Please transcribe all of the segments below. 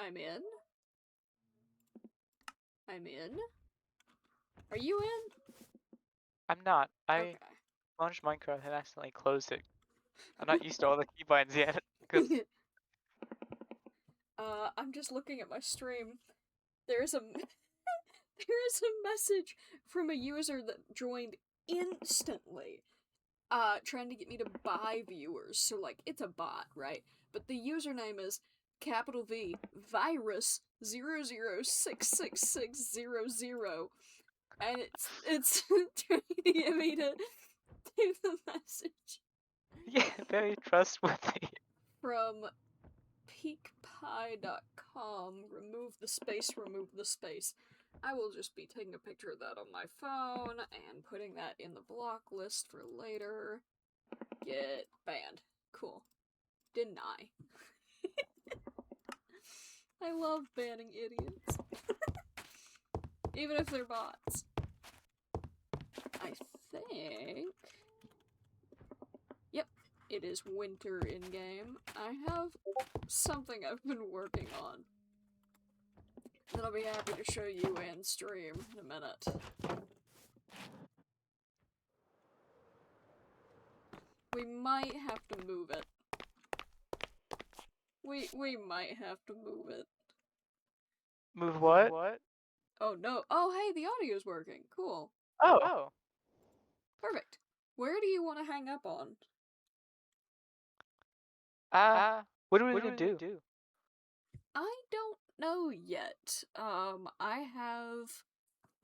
I'm in. I'm in. Are you in? I'm not. I Okay. launched Minecraft and accidentally closed it. I'm not used to all the keybinds yet. Cause I'm just looking at my stream. There's a there is a message from a user that joined instantly, trying to get me to buy viewers. So like, it's a bot, right? But the username is capital V virus 00666600, and it's trying to get me to do the message. yeah, very trustworthy. From peakpie.com, remove the space, remove the space. I will just be taking a picture of that on my phone and putting that in the block list for later. Get banned. Cool. Deny. I love banning idiots. Even if they're bots. I think... Yep, it is winter in-game. I have something I've been working on that I'll be happy to show you and stream in a minute. We might have to move it. We might have to move it. Move what? Oh no. Oh hey, the audio's working. Cool. Oh. Perfect. Where do you want to hang up on? What are we gonna do? I don't know yet. I have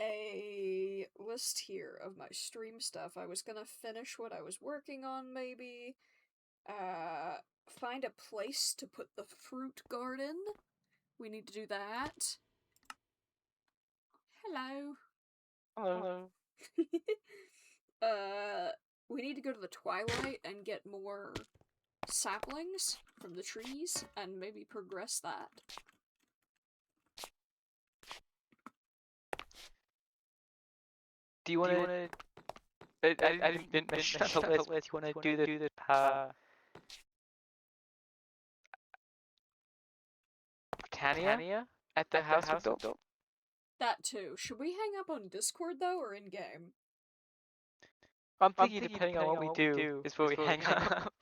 a list here of my stream stuff. I was gonna finish what I was working on, maybe. Find a place to put the fruit garden. We need to do that. Hello. Hello. We need to go to the twilight and get more saplings from the trees and maybe progress that. Do you wanna... I didn't mention on the list. Do you wanna do the BOTANIA at the house we built? That too. Should we hang up on Discord though, or in game? I'm thinking depending on what we do is where we hang up.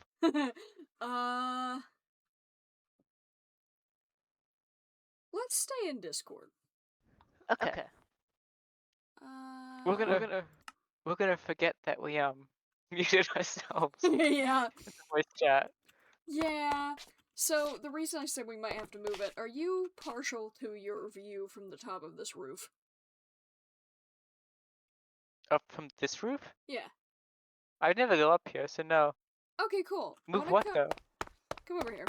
Let's stay in Discord. Okay. We're gonna forget that we muted ourselves. Yeah. In the voice chat. Yeah. So the reason I said we might have to move it, are you partial to your view from the top of this roof? Up from this roof? Yeah. I'd never go up here, so no. Okay, cool. Move what though? Come over here.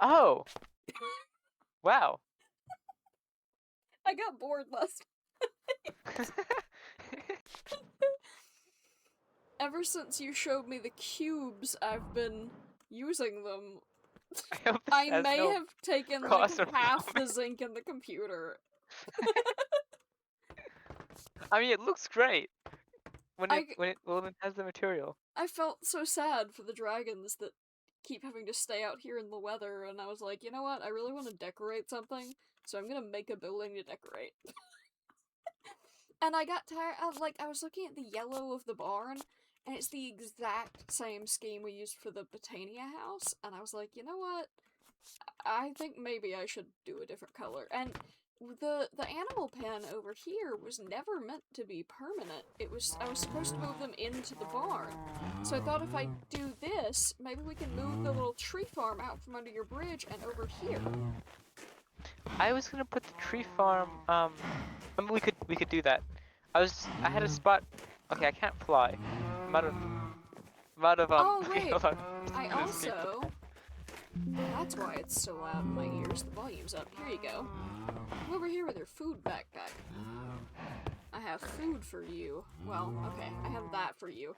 Oh! Wow. I got bored last Ever since you showed me the cubes, I've been using them. I may have taken like half the zinc in the computer. I mean, it looks great when it has the material. I felt so sad for the dragons that keep having to stay out here in the weather, and I was like, you know what? I really want to decorate something, so I'm gonna make a building to decorate. And I got tired. I was looking at the yellow of the barn, and it's the exact same scheme we used for the Botania house, and I was like, you know what? I think maybe I should do a different color. And the animal pen over here was never meant to be permanent. I was supposed to move them into the barn. So I thought if I do this, maybe we can move the little tree farm out from under your bridge and over here. I was gonna put the tree farm, I mean, we could do that. I had a spot. Okay, I can't fly. I'm out of Oh wait, I also... That's why it's so loud in my ears. The volume's up. Here you go. Come over here with your food backpack. I have food for you. Well, okay, I have that for you.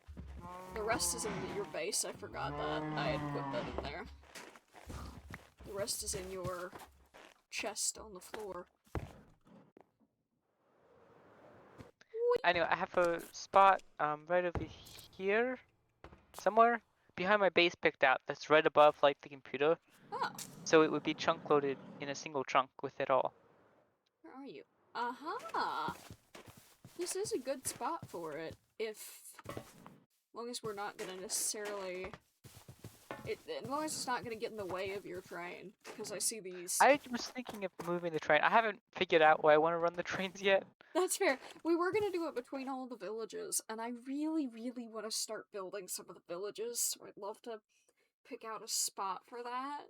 The rest is in your base. I forgot that. I had put that in there. The rest is in your chest on the floor. Anyway, I have a spot right over here, somewhere behind my base picked out. That's right above like the computer. Oh, So it would be chunk loaded in a single chunk with it all. where are you? Aha! This is a good spot for it, as long as we're not gonna necessarily... as long as it's not gonna get in the way of your train, because I see these... I was thinking of moving the train. I haven't figured out where I want to run the trains yet. That's fair. We were gonna do it between all the villages, and I really, really want to start building some of the villages, so I'd love to pick out a spot for that.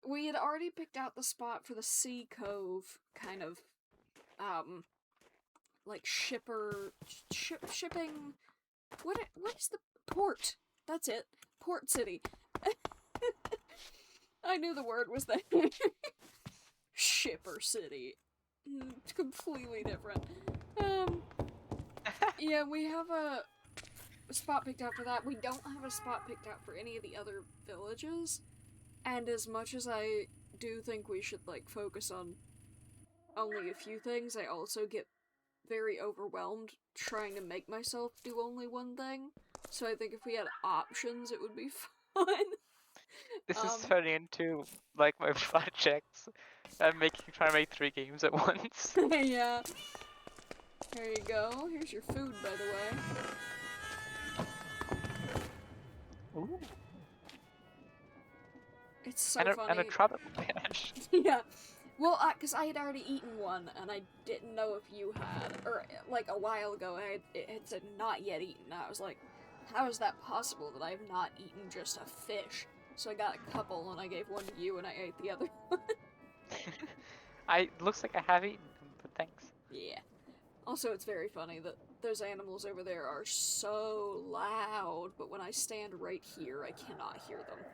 We had already picked out the spot for the Sea Cove, kind of, like shipping... What is the port? That's it. Port City. I knew the word was there. Shipper City. It's completely different. Yeah, we have a spot picked out for that. We don't have a spot picked out for any of the other villages. And as much as I do think we should, like, focus on only a few things, I also get very overwhelmed trying to make myself do only one thing. So I think if we had options, it would be fun. This is turning into like my projects. I'm trying to make 3 games at once. Yeah. There you go. Here's your food, by the way. Ooh. It's so funny. And a tropical bash. Yeah. Well, because I had already eaten one, and I didn't know if you had. Or, like, a while ago, it had said not yet eaten. I was like, how is that possible that I have not eaten just a fish? So I got a couple, and I gave one to you, and I ate the other one. Looks like I have eaten them, but thanks. Yeah. Also, it's very funny that those animals over there are so loud, but when I stand right here, I cannot hear them.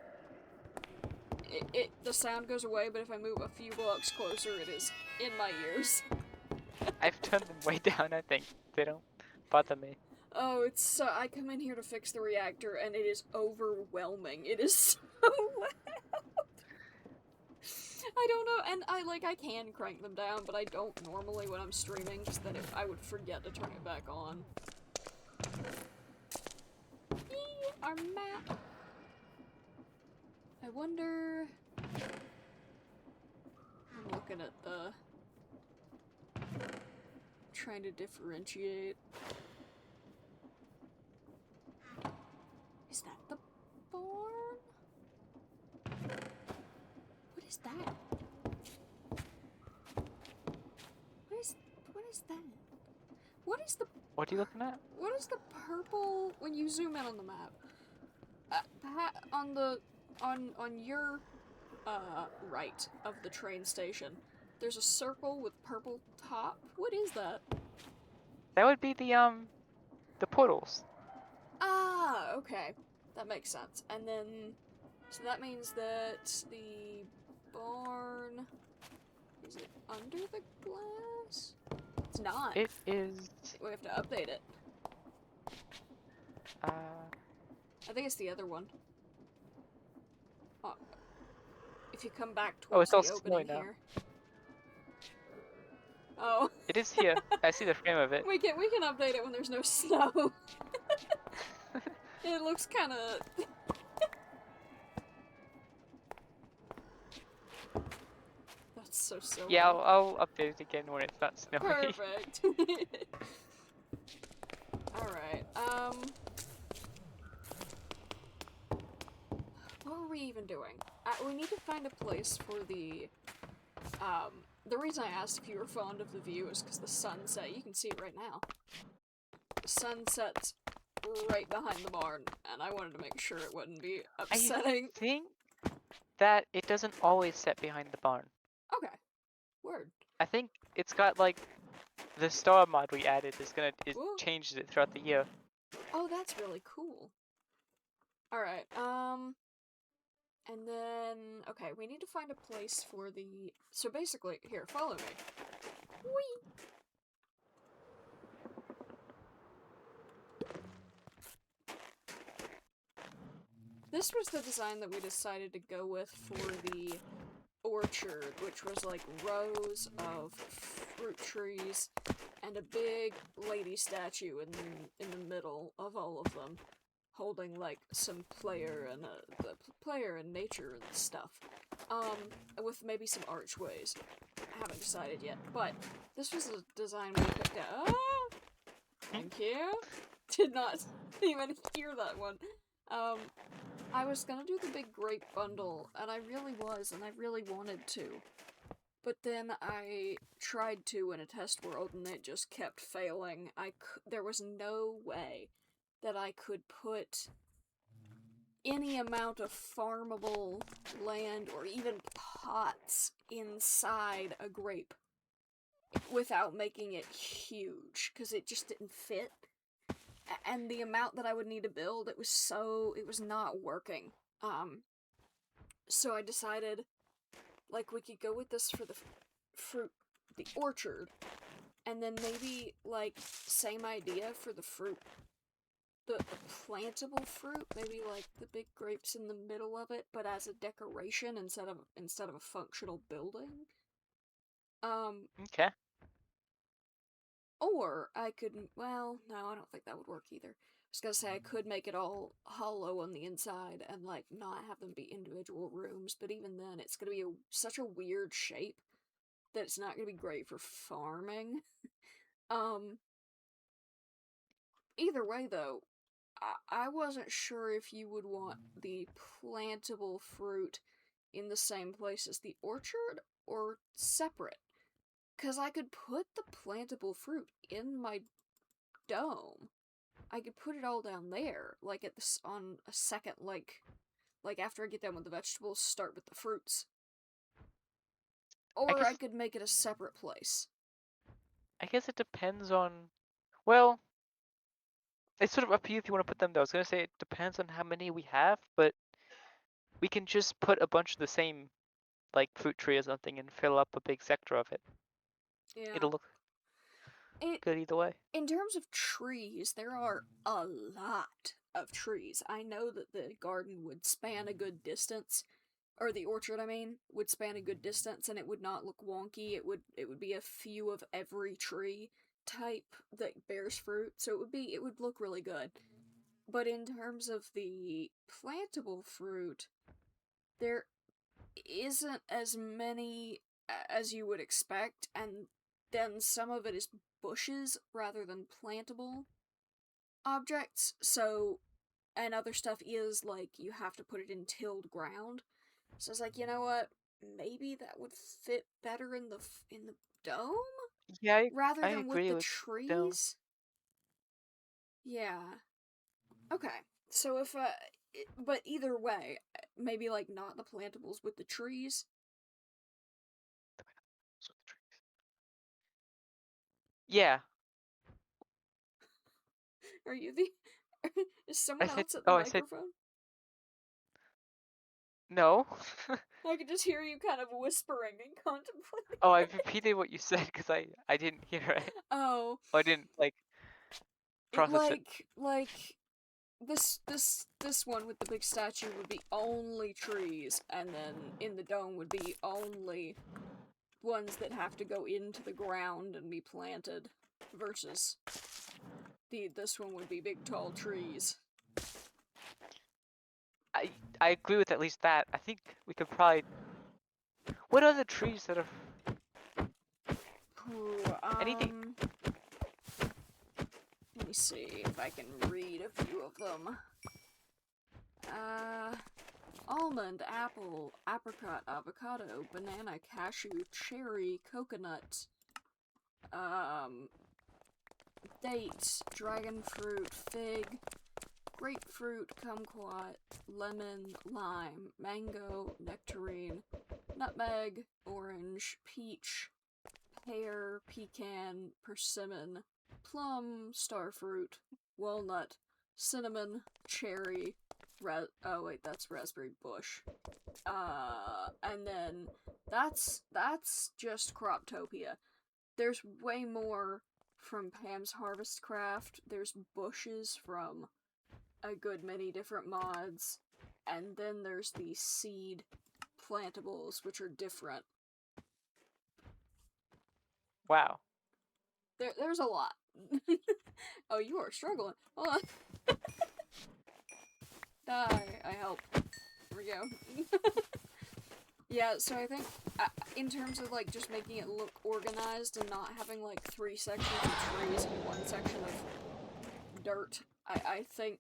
The sound goes away, but if I move a few blocks closer, it is in my ears. I've turned them way down, I think. They don't bother me. Oh, it's so... I come in here to fix the reactor, and it is overwhelming. It is so loud. I don't know, and I can crank them down, but I don't normally when I'm streaming, just that if I would forget to turn it back on. Yee, our map. I wonder... I'm looking at the... trying to differentiate. Is that the barn? What is that? What is that? What is the... What are you looking at? What is the purple... when you zoom in on the map? On your, right of the train station, there's a circle with purple top. What is that? That would be the portals. Ah, okay. That makes sense. And then, so that means that the barn... Is it under the glass? It's not. It is... We have to update it. I think it's the other one. If you come back towards it's all the snowy opening now. here. Oh. It is here. I see the frame of it. We can update it when there's no snow. It looks kind of... That's so silly. Yeah, I'll update it again when it's not snowy. Perfect. Alright, what were we even doing? We need to find a place for the reason I asked if you were fond of the view is because the sunset, you can see it right now. The sun sets right behind the barn, and I wanted to make sure it wouldn't be upsetting. I think that it doesn't always set behind the barn. Okay. Word. I think it's got, like, the star mod we added it Ooh. changed it throughout the year. Oh, that's really cool. Alright, and then, okay, we need to find a place for the... So basically, here, follow me. Whee! This was the design that we decided to go with for the orchard, which was like rows of fruit trees and a big lady statue in the middle of all of them, holding like some player and the player and nature and stuff. With maybe some archways. I haven't decided yet, but this was a design we picked out. Ah! Thank you. Did not even hear that one. I was gonna do the big grape bundle, and I really was, and I really wanted to. But then I tried to in a test world, and it just kept failing. There was no way that I could put any amount of farmable land or even pots inside a grape without making it huge, because it just didn't fit. And the amount that I would need to build, it was not working. So I decided, like, we could go with this for the fruit, the orchard, and then maybe, like, same idea for the fruit, the plantable fruit, maybe, like, the big grapes in the middle of it, but as a decoration instead of a functional building. Okay. Or I could, well, no, I don't think that would work either. I was gonna say I could make it all hollow on the inside and, like, not have them be individual rooms, but even then it's gonna be such a weird shape that it's not gonna be great for farming. Either way, though, I wasn't sure if you would want the plantable fruit in the same place as the orchard or separate. Because I could put the plantable fruit in my dome. I could put it all down there, like on a second, like after I get done with the vegetables, start with the fruits. Or I could make it a separate place. I guess it depends on, well, it's sort of up to you if you want to put them though. I was gonna say it depends on how many we have, but we can just put a bunch of the same, like, fruit tree or something and fill up a big sector of it. Yeah. It'll look good either way. In terms of trees, there are a lot of trees. I know that the garden would span a good distance, or the orchard, I mean, would span a good distance, and it would not look wonky. It would be a few of every tree type that bears fruit, so it would look really good. But in terms of the plantable fruit, there isn't as many as you would expect, and then some of it is bushes rather than plantable objects, so, and other stuff is, like, you have to put it in tilled ground. So I was like, you know what, maybe that would fit better in the dome? Yeah, Rather I than with agree the with dome. trees? Yeah. Okay. So if, but either way, maybe, like, not the plantables with the trees. Yeah. Are you the... Is someone I said, else at the oh, I said, microphone? no. I could just hear you kind of whispering and contemplating. Oh, I repeated what you said because I didn't hear it. Oh. I didn't, like, process it. Like, this one with the big statue would be only trees, and then in the dome would be only ones that have to go into the ground and be planted, versus this one would be big tall trees. I agree with at least that. I think we could probably. What are the trees that are? Ooh, Anything? let me see if I can read a few of them. Almond, apple, apricot, avocado, banana, cashew, cherry, coconut, date, dragon fruit, fig, grapefruit, kumquat, lemon, lime, mango, nectarine, nutmeg, orange, peach, pear, pecan, persimmon, plum, starfruit, walnut, cinnamon, cherry, oh wait, that's raspberry bush. And then that's just Croptopia. There's way more from Pam's Harvest Craft. There's bushes from a good many different mods. And then there's the seed plantables, which are different. Wow. There's a lot. Oh, you are struggling. Hold on. Die. I help. There we go. Yeah, so I think in terms of like just making it look organized and not having like 3 sections of trees and 1 section of dirt, I think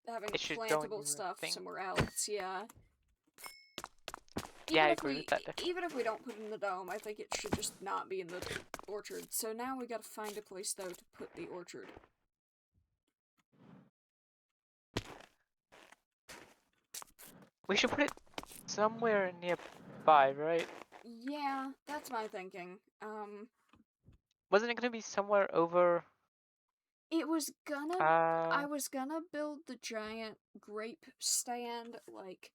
having It should go in plantable your stuff thing. somewhere else, yeah. Yeah, I agree with that. Even if we don't put it in the dome, I think it should just not be in the orchard. So now we gotta find a place though to put the orchard. We should put it somewhere nearby, right? Yeah, that's my thinking. Wasn't it gonna be somewhere over? It was gonna. I was gonna build the giant grape stand like,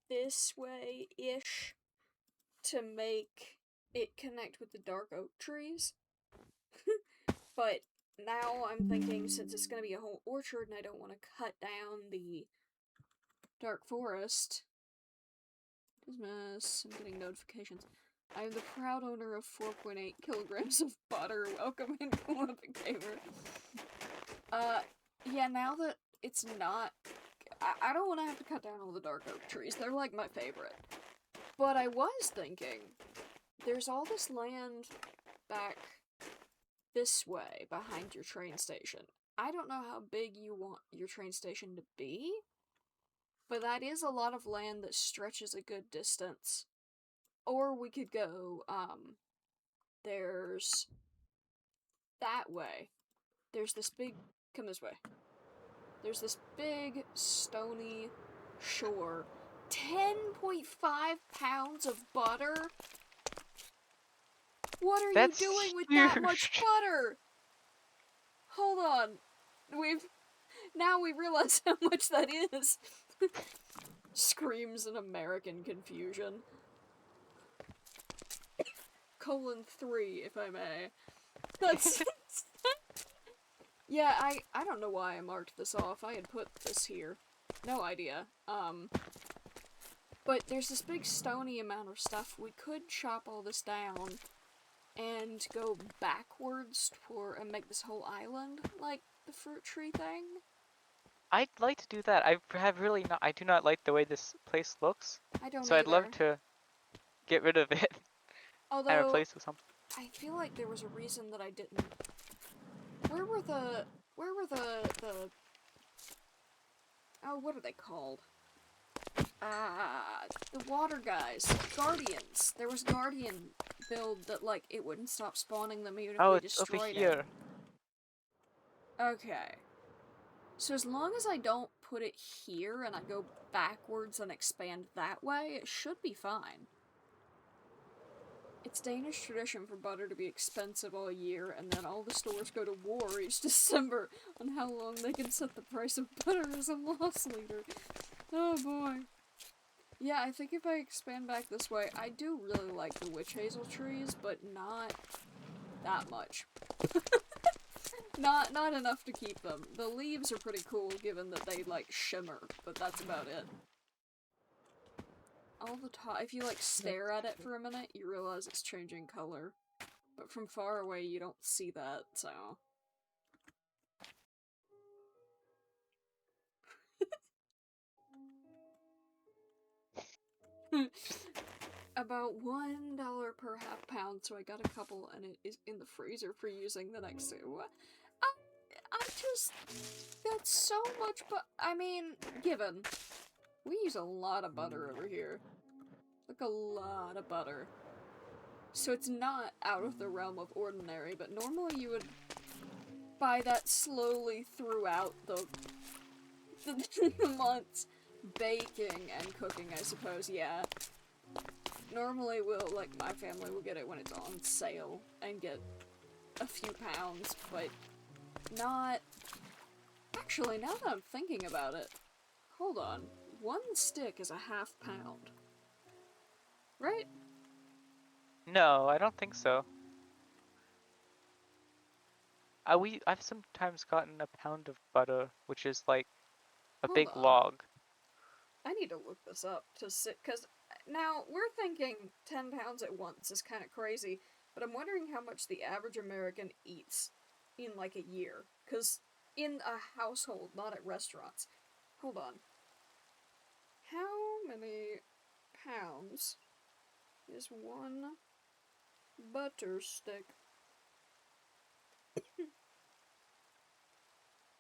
this way ish to make it connect with the dark oak trees. But now I'm thinking, since it's gonna be a whole orchard and I don't want to cut down the dark forest. Dismiss. I'm getting notifications. I am the proud owner of 4.8 kilograms of butter. Welcome in, Olympic Gamer. Yeah, now that it's not... I don't want to have to cut down all the dark oak trees. They're like my favorite. But I was thinking, there's all this land back this way behind your train station. I don't know how big you want your train station to be, but that is a lot of land that stretches a good distance. Or we could go, there's that way. There's this big, come this way. There's this big, stony shore. 10.5 pounds of butter? What are you doing with that much butter? Hold on. Now we realize how much that is. Screams in American confusion. :3, if I may. That's... Yeah, I don't know why I marked this off. I had put this here. No idea. But there's this big stony amount of stuff. We could chop all this down and go backwards and make this whole island like the fruit tree thing. I'd like to do that. I do not like the way this place looks. I don't So either. I'd love to get rid of it. Although, and replace it with something. I feel like there was a reason that I didn't. Where were the oh, what are they called? The water guys. Guardians. There was Guardian build that, like, it wouldn't stop spawning them even if we destroyed over here. Okay. So as long as I don't put it here and I go backwards and expand that way, it should be fine. It's Danish tradition for butter to be expensive all year, and then all the stores go to war each December on how long they can set the price of butter as a loss leader. Oh boy. Yeah, I think if I expand back this way, I do really like the witch hazel trees, but not that much. Not enough to keep them. The leaves are pretty cool given that they, like, shimmer, but that's about it. All the time, if you, like, stare at it for a minute, you realize it's changing color. But from far away, you don't see that, so... About $1 per half pound, so I got a couple, and it is in the freezer for using the next two. What? That's so much I mean, given. We use a lot of butter over here. Like, a lot of butter. So it's not out of the realm of ordinary, but normally you would buy that slowly throughout the months. Baking and cooking, I suppose, yeah. Normally my family will get it when it's on sale and get a few pounds, but not... Actually, now that I'm thinking about it, hold on. 1 stick is a half pound. Right? No, I don't think so. I've sometimes gotten a pound of butter, which is like a big log. I need to look this up to see, because now we're thinking 10 pounds at once is kind of crazy, but I'm wondering how much the average American eats. in like a year. Because in a household, not at restaurants. Hold on. How many pounds is one butter stick?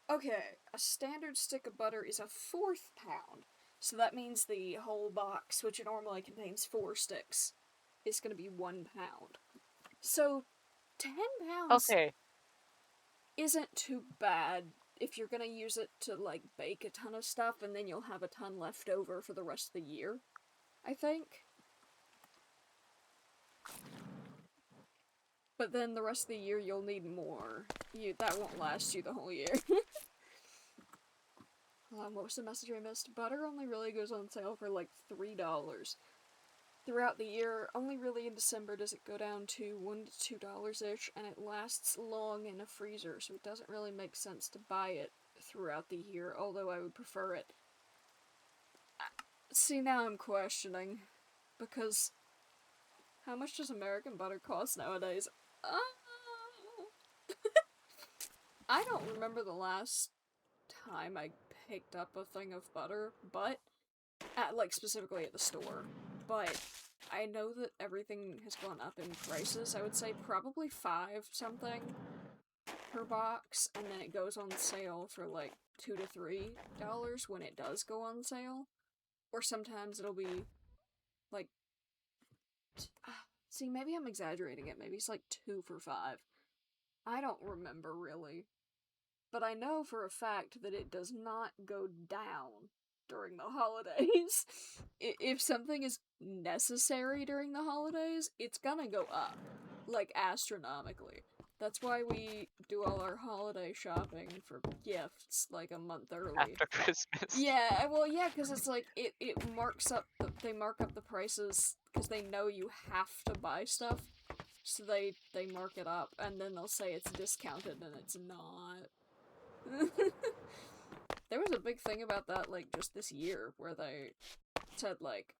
Okay, a standard stick of butter is a 1/4 pound. So that means the whole box, which normally contains 4 sticks, is going to be 1 pound. So 10 pounds Okay. isn't too bad if you're going to use it to, like, bake a ton of stuff, and then you'll have a ton left over for the rest of the year, I think. But then the rest of the year you'll need more. That won't last you the whole year. What was the message I missed? Butter only really goes on sale for like $3. Throughout the year, only really in December does it go down to $1 to $2-ish, and it lasts long in a freezer, so it doesn't really make sense to buy it throughout the year, although I would prefer it. See, now I'm questioning, because how much does American butter cost nowadays? I don't remember the last time I picked up a thing of butter, but like specifically at the store. But I know that everything has gone up in prices. I would say probably 5 something per box, and then it goes on sale for like $2 to $3 when it does go on sale. Or sometimes it'll be like, see, maybe I'm exaggerating it. Maybe it's like 2 for $5. I don't remember really. But I know for a fact that it does not go down during the holidays. If something is necessary during the holidays, it's gonna go up. Like, astronomically. That's why we do all our holiday shopping for gifts, like, a month early. After Christmas. Yeah, well, yeah, because it's like, it marks up, they mark up the prices, because they know you have to buy stuff. So they mark it up, and then they'll say it's discounted, and it's not. There was a big thing about that, like, just this year, where they said, like,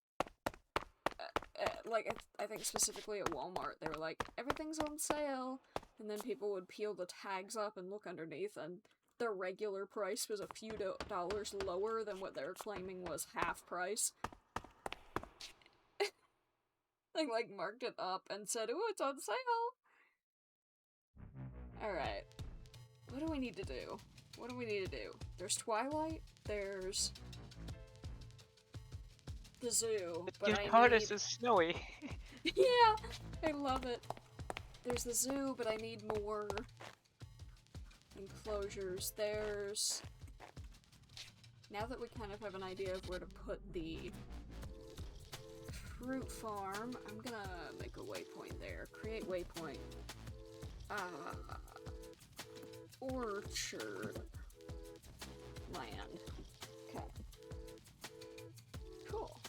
I think specifically at Walmart, they were like, everything's on sale, and then people would peel the tags up and look underneath, and the regular price was a few dollars lower than what they were claiming was half price. They, like, marked it up and said, ooh, it's on sale! Alright. What do we need to do? What do we need to do? There's Twilight, there's the zoo, but Your I TARDIS need... is snowy. Yeah! I love it. There's the zoo, but I need more enclosures. There's... Now that we kind of have an idea of where to put the fruit farm, I'm gonna make a waypoint there. Create waypoint. Orchard land. Okay. Cool.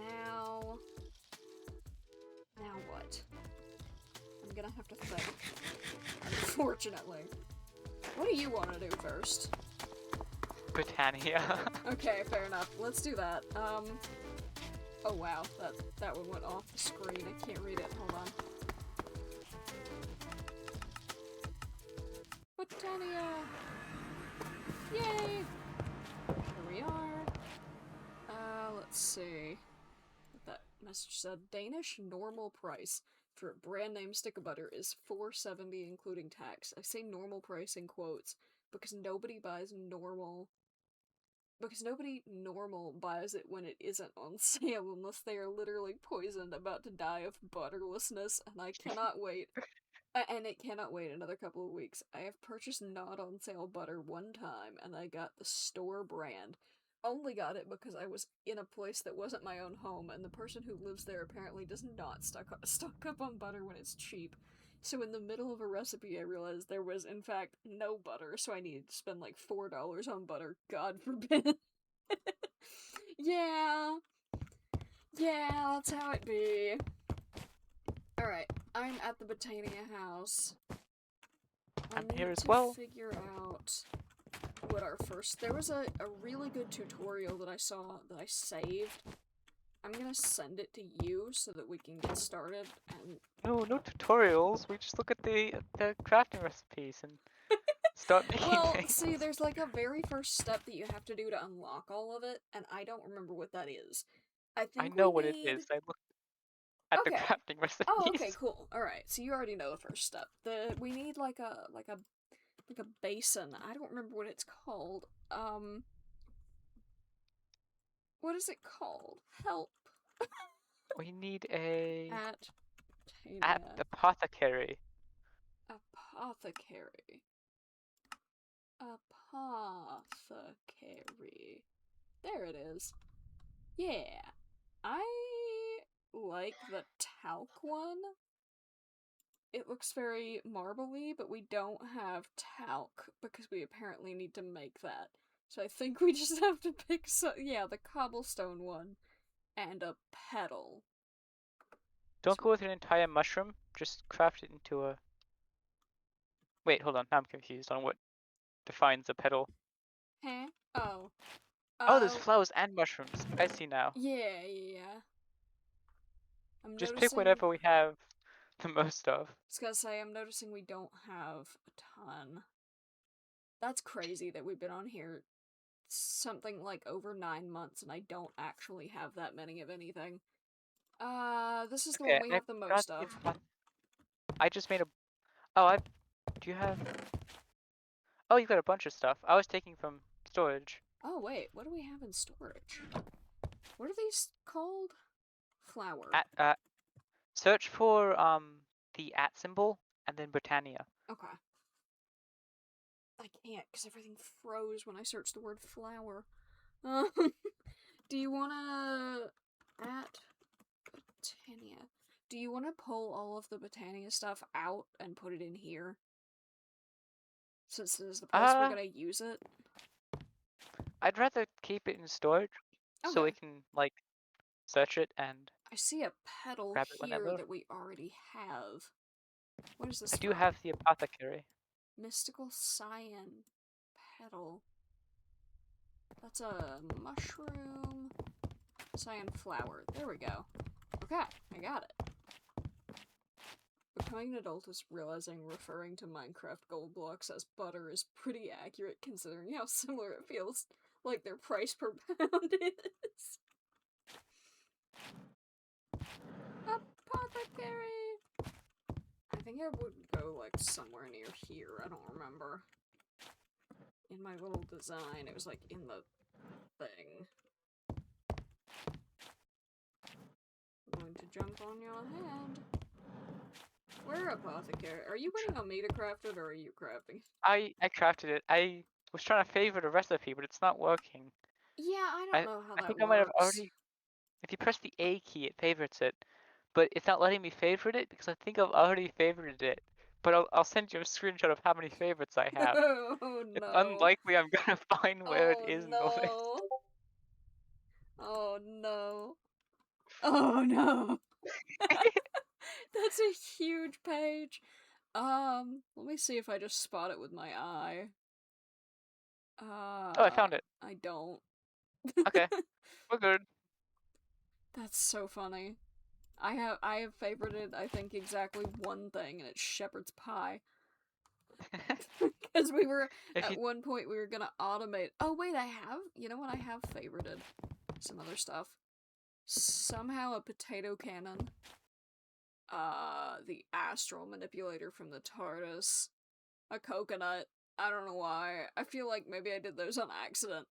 Now what? I'm gonna have to think. Unfortunately. What do you want to do first? BOTANIA. Okay, fair enough. Let's do that. Oh wow, that one went off the screen. I can't read it. Hold on. BOTANIA! Yay! Here we are. Let's see what that message said. Danish normal price for a brand name stick of butter is $4.70 including tax. I say normal price in quotes because nobody buys normal. Because nobody normal buys it when it isn't on sale unless they are literally poisoned, about to die of butterlessness, and I cannot wait. And it cannot wait another couple of weeks. I have purchased not on sale butter one time, and I got the store brand. Only got it because I was in a place that wasn't my own home, and the person who lives there apparently does not stock up on butter when it's cheap. So in the middle of a recipe, I realized there was, in fact, no butter, so I needed to spend like $4 on butter. God forbid. Yeah. Yeah, that's how it be. Alright, I'm at the BOTANIA house. I'm I here need as to well. figure out what our first... There was a really good tutorial that I saw that I saved I'm gonna send it to you so that we can get started and No tutorials. We just look at the crafting recipes and start making well, things. see, there's like a very first step that you have to do to unlock all of it, and I don't remember what that is. I I think know we what it need... is. I looked at the Okay. crafting recipes. Oh, okay, cool. Alright, so you already know the first step. We need like a basin. I don't remember what it's called. What is it called? Help. We need a Tania. apothecary. Apothecary. Apothecary. There it is. Yeah. I like the talc one. It looks very marbly, but we don't have talc because we apparently need to make that. So I think we just have to pick the cobblestone one and a petal. Don't go with an entire mushroom. Just craft it into a... Wait, hold on. Now I'm confused on what defines a petal. Huh? Oh. Oh, there's flowers and mushrooms. I see now. Yeah. I'm Just pick noticing... whatever we have the most of. I was gonna say, I'm noticing we don't have a ton. That's crazy that we've been on here something like over 9 months and I don't actually have that many of anything. This is the one Okay, we I have the got most of. I just made a... Oh, do you have... Oh, you got a bunch of stuff. I was taking from storage. Oh, wait, what do we have in storage? What are these called? Flour. Search for the @ symbol and then BOTANIA. Okay. I can't because everything froze when I searched the word flour. Do you wanna... Botania. Do you want to pull all of the Botania stuff out and put it in here? Since this is the place we're gonna use it? I'd rather keep it in storage so we can, like, search it and I see a petal grab it here whenever. that we already have. What is this I do from? have the apothecary. Mystical cyan petal. That's a mushroom. Cyan flower. There we go. Okay, I got it. Becoming an adult is realizing referring to Minecraft gold blocks as butter is pretty accurate considering how similar it feels like their price per pound is. Apothecary! I think I would go, like, somewhere near here. I don't remember. In my little design, it was, like, in the thing. I'm going to jump on your hand. Where, apothecary? Are you waiting on me to craft it, or are you crafting? I crafted it. I was trying to favorite a recipe, but it's not working. Yeah, I don't know how I that think works. I might have already... If you press the A key, it favorites it. But it's not letting me favorite it because I think I've already favorited it. But I'll send you a screenshot of how many favorites I have. Oh It's no. unlikely I'm gonna find where it is in the list. Oh no. Oh no. That's a huge page. Let me see if I just spot it with my eye. Oh, I found it. I don't. Okay, we're good. That's so funny. I have favorited, I think, exactly one thing, and it's shepherd's pie. Because we were, at one point, we were gonna automate. Oh, wait, you know what? I have favorited some other stuff. Somehow a potato cannon. The astral manipulator from the TARDIS. A coconut. I don't know why. I feel like maybe I did those on accident.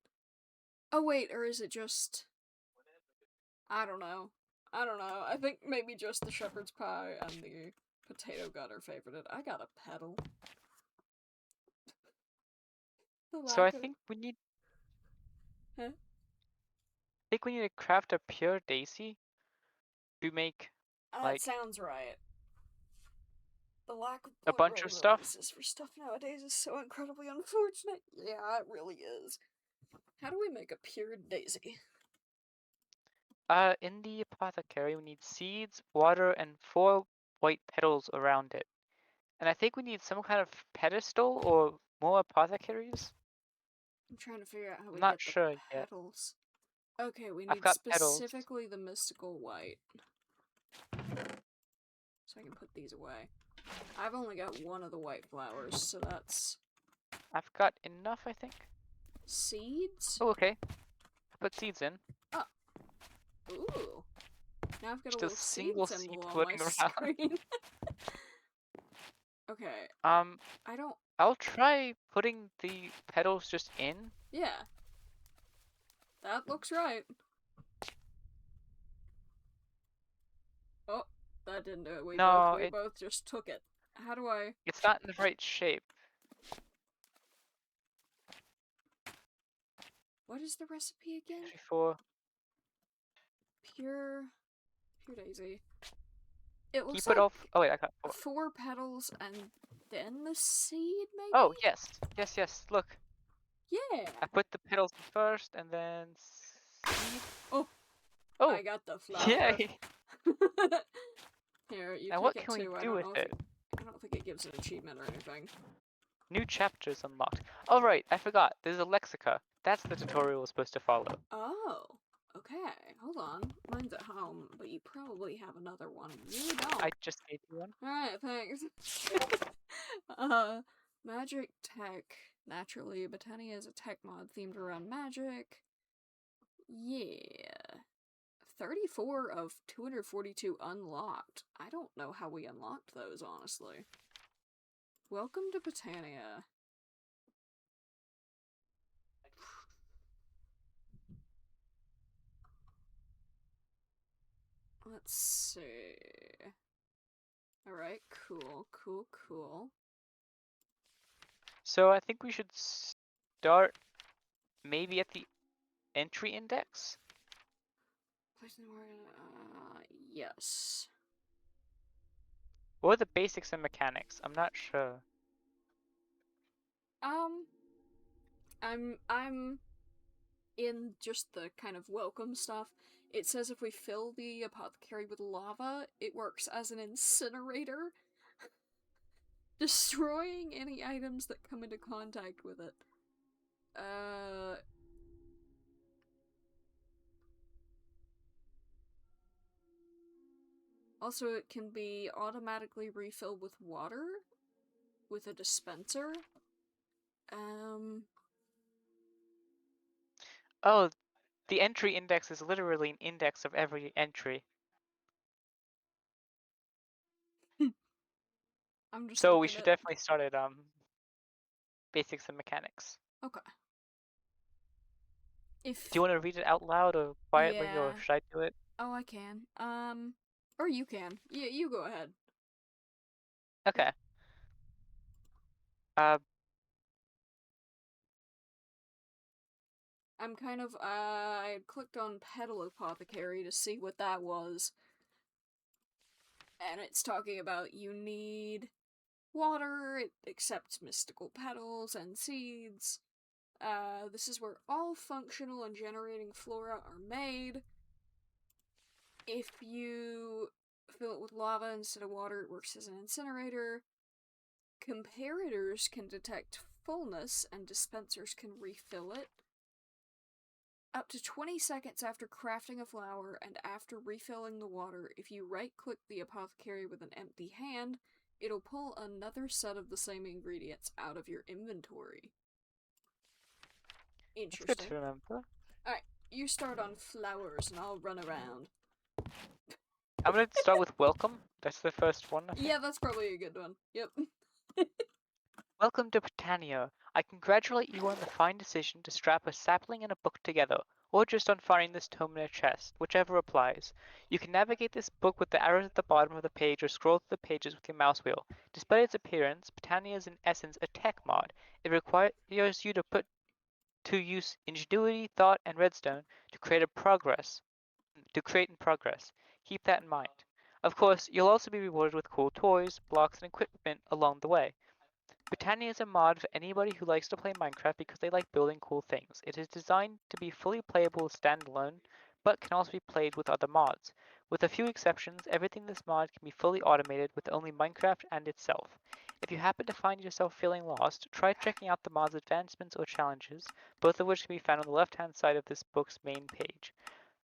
Oh, wait, or is it just... I don't know. I think maybe just the shepherd's pie and the potato gut are favorited. I got a petal. So I think we need... Huh? I think we need to craft a pure daisy to make, That sounds right. The lack of a bunch of stuff. releases for stuff nowadays is so incredibly unfortunate. Yeah, it really is. How do we make a pure daisy? In the apothecary, we need seeds, water, and 4 white petals around it. And I think we need some kind of pedestal or more apothecaries. I'm trying to figure out how we I'm not get the sure yet. petals. Okay, we I've need got petals. specifically the mystical white. So I can put these away. I've only got one of the white flowers, so that's... I've got enough, I think. Seeds? Oh, okay. I put seeds in. Oh. Ooh. Now I've got Just a a little seed single symbol seed on my floating around. screen. Okay. I don't... I'll try putting the petals just in. Yeah. That looks right. Oh, that didn't do it. We both just took it. How do I... It's not in the right shape. What is the recipe again? Pure daisy. It looks Keep it like off. Oh wait, I got 4. 4 petals and then the seed, maybe? Oh yes, yes. Look, Yeah. I put the petals in first, and then seed. Oh. Oh, I got the flower. yay! Here, you Now take what it can we too. do with it? I don't think it gives an achievement or anything. New chapters unlocked. Oh right, I forgot. There's a lexica. That's the tutorial we're supposed to follow. Oh. Okay. Hold on. Mine's at home, but you probably have another one. You don't. I just gave you one. Alright, thanks. Magic tech. Naturally, Botania is a tech mod themed around magic. Yeah. 34 of 242 unlocked. I don't know how we unlocked those, honestly. Welcome to Botania. Let's see. Alright, cool. So I think we should start maybe at the entry index? Yes. What are the basics and mechanics? I'm not sure. I'm in just the kind of welcome stuff. It says if we fill the apothecary with lava, it works as an incinerator, destroying any items that come into contact with it. Also, it can be automatically refilled with water with a dispenser. Oh, the entry index is literally an index of every entry. I'm just So we should definitely start at basics and mechanics. Okay. Do you want to read it out loud or quietly, Yeah. or should I do it? Oh, I can. Or you can. Yeah, you go ahead. Okay. I'm kind of, I clicked on Petal Apothecary to see what that was. And it's talking about you need water, it accepts mystical petals and seeds. This is where all functional and generating flora are made. If you fill it with lava instead of water, it works as an incinerator. Comparators can detect fullness, and dispensers can refill it. Up to 20 seconds after crafting a flower and after refilling the water, if you right-click the apothecary with an empty hand, it'll pull another set of the same ingredients out of your inventory. Interesting. It's good to remember. Alright, you start on flowers and I'll run around. I'm gonna start with welcome. That's the first one, I think. Yeah, that's probably a good one. Yep. Welcome to Britannia. I congratulate you on the fine decision to strap a sapling and a book together, or just on finding this tome in a chest, whichever applies. You can navigate this book with the arrows at the bottom of the page or scroll through the pages with your mouse wheel. Despite its appearance, Britannia is in essence a tech mod. It requires you to put to use ingenuity, thought, and redstone to create in progress. Keep that in mind. Of course, you'll also be rewarded with cool toys, blocks, and equipment along the way. Botania is a mod for anybody who likes to play Minecraft because they like building cool things. It is designed to be fully playable standalone, but can also be played with other mods. With a few exceptions, everything in this mod can be fully automated with only Minecraft and itself. If you happen to find yourself feeling lost, try checking out the mod's advancements or challenges, both of which can be found on the left-hand side of this book's main page.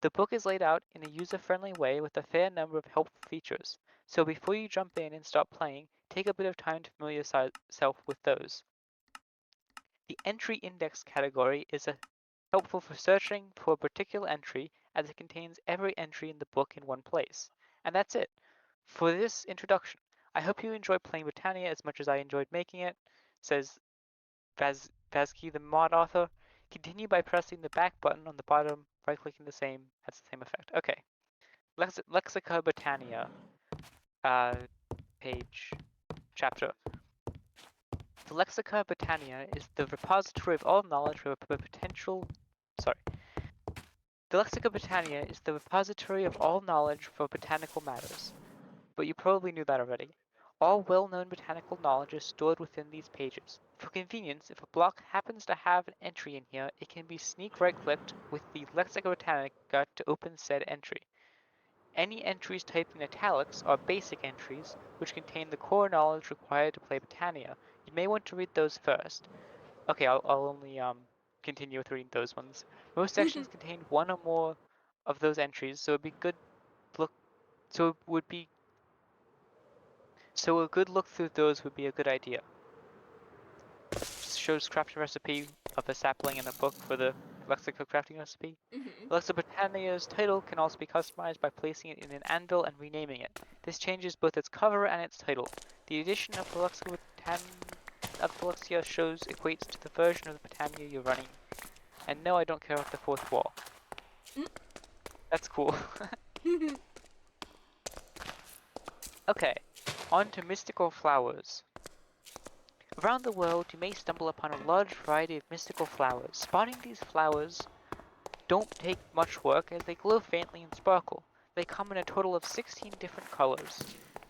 The book is laid out in a user-friendly way with a fair number of helpful features, so before you jump in and start playing, take a bit of time to familiarize yourself with those. The entry index category is helpful for searching for a particular entry, as it contains every entry in the book in one place. And that's it for this introduction. I hope you enjoyed playing BOTANIA as much as I enjoyed making it, says Vazky, the mod author. Continue by pressing the back button on the bottom, right-clicking the same, has the same effect. Okay. Lexica BOTANIA, page, chapter. The Lexica BOTANIA is the repository of all knowledge for potential. Sorry. The Lexica BOTANIA is the repository of all knowledge for botanical matters. But you probably knew that already. All well-known botanical knowledge is stored within these pages. For convenience, if a block happens to have an entry in here, it can be sneak right-clicked with the Lexica Botanica to open said entry. Any entries typed in italics are basic entries, which contain the core knowledge required to play Botania. You may want to read those first. Okay, I'll only continue with reading those ones. Most sections contain one or more of those entries, so it'd be good look. So it would be. So a good look through those would be a good idea. Just shows crafting recipe of a sapling in a book for the Lexica crafting recipe. Lexica Botania's title can also be customized by placing it in an anvil and renaming it. This changes both its cover and its title. The addition of the Lexica Lexia shows equates to the version of the Botania you're running. And no, I don't care about the fourth wall. That's cool. Okay, on to mystical flowers. Around the world, you may stumble upon a large variety of mystical flowers. Spotting these flowers don't take much work as they glow faintly and sparkle. They come in a total of 16 different colors.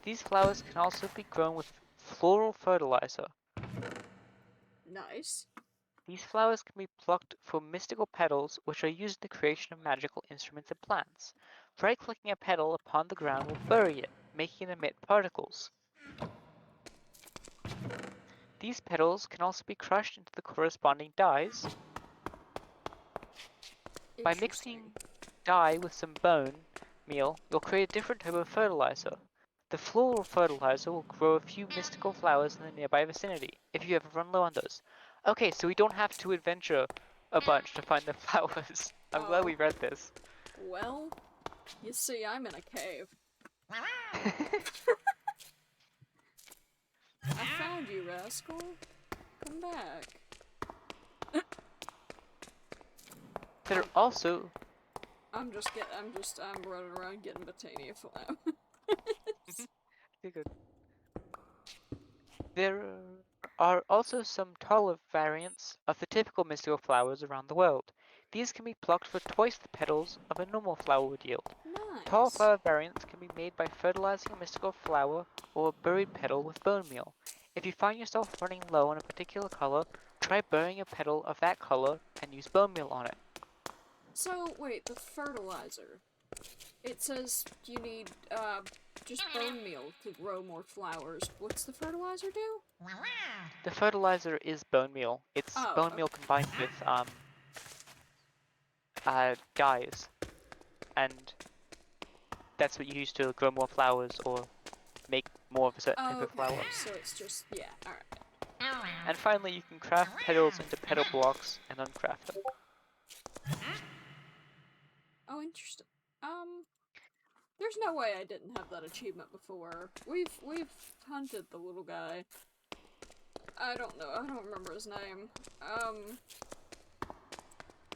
These flowers can also be grown with floral fertilizer. Nice. These flowers can be plucked from mystical petals, which are used in the creation of magical instruments and plants. Right-clicking a petal upon the ground will bury it, making it emit particles. These petals can also be crushed into the corresponding dyes. By mixing dye with some bone meal, you'll create a different type of fertilizer. The floral fertilizer will grow a few mystical flowers in the nearby vicinity, if you ever run low on those. Okay, so we don't have to adventure a bunch to find the flowers. I'm glad we read this. Well, you see, I'm in a cave. I found you, rascal. Come back. There are also... I'm running around getting Botania flowers. Good. There are also some taller variants of the typical mystical flowers around the world. These can be plucked for twice the petals of a normal flower would yield. Nice. Tall flower variants can be made by fertilizing a mystical flower or a buried petal with bone meal. If you find yourself running low on a particular color, try burying a petal of that color and use bone meal on it. So, wait, the fertilizer. It says you need, just bone meal to grow more flowers. What's the fertilizer do? The fertilizer is bone meal. It's bone meal combined with, dyes. And that's what you use to grow more flowers or make more of a certain type of flower. So it's just, yeah, alright. And finally, you can craft petals into petal blocks and uncraft them. Oh, interesting. There's no way I didn't have that achievement before. We've hunted the little guy. I don't know, I don't remember his name.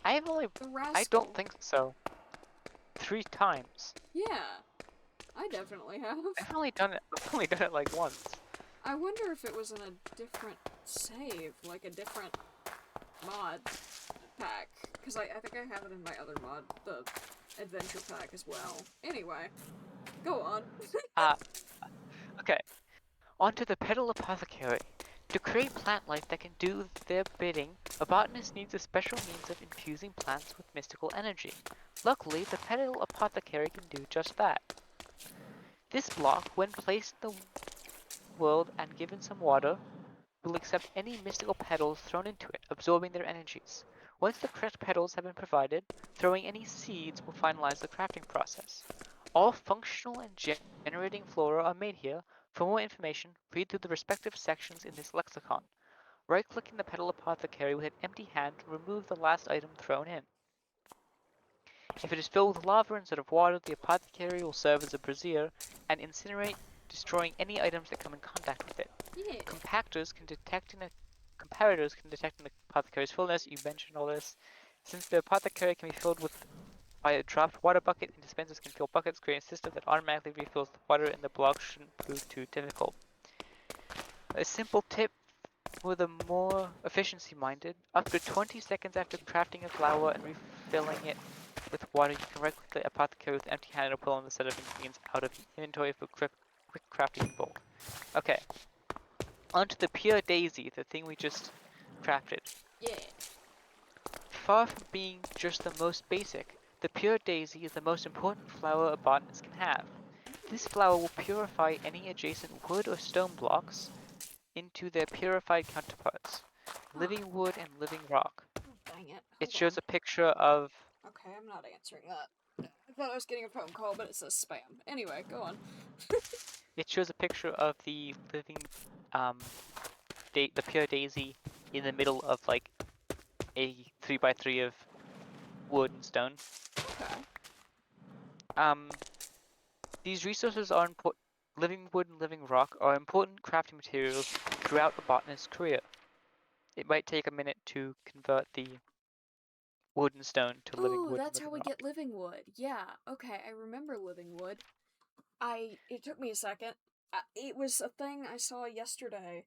I don't think so. 3 times. Yeah, I definitely have. I've only done it like once. I wonder if it was in a different save, like a different mod pack. Because I think I have it in my other mod, the adventure pack as well. Anyway, go on. Okay. On to the Petal Apothecary. To create plant life that can do their bidding, a botanist needs a special means of infusing plants with mystical energy. Luckily, the Petal Apothecary can do just that. This block, when placed in the world and given some water, will accept any mystical petals thrown into it, absorbing their energies. Once the correct petals have been provided, throwing any seeds will finalize the crafting process. All functional and generating flora are made here. For more information, read through the respective sections in this lexicon. Right-clicking the petal apothecary with an empty hand will remove the last item thrown in. If it is filled with lava instead of water, the apothecary will serve as a brazier and incinerate, destroying any items that come in contact with it. Yeah. Comparators can detect in the apothecary's fullness. You mentioned all this. Since the apothecary can be filled with by a dropped water bucket, and dispensers can fill buckets, creating a system that automatically refills the water in the block shouldn't prove too difficult. A simple tip for the more efficiency-minded: up to 20 seconds after crafting a flower and refilling it with water, you can right-click the apothecary with empty-handed and pull on the set of ingredients out of the inventory for quick crafting in bulk. Okay. Onto the pure daisy, the thing we just crafted. Yeah. Far from being just the most basic, the pure daisy is the most important flower a botanist can have. This flower will purify any adjacent wood or stone blocks into their purified counterparts, living wood and living rock. Oh, dang it. It Hold shows on. a picture of... Okay, I'm not answering that. I thought I was getting a phone call, but it says spam. Anyway, go on. It shows a picture of the living, the pure daisy in the middle of like a 3x3 of wood and stone. Okay. These resources are important. Living wood and living rock are important crafting materials throughout a botanist's career. It might take a minute to convert the wood and stone to living Ooh, wood and that's how living we rock. get living wood. Yeah, okay, I remember living wood. It took me a second. It was a thing I saw yesterday,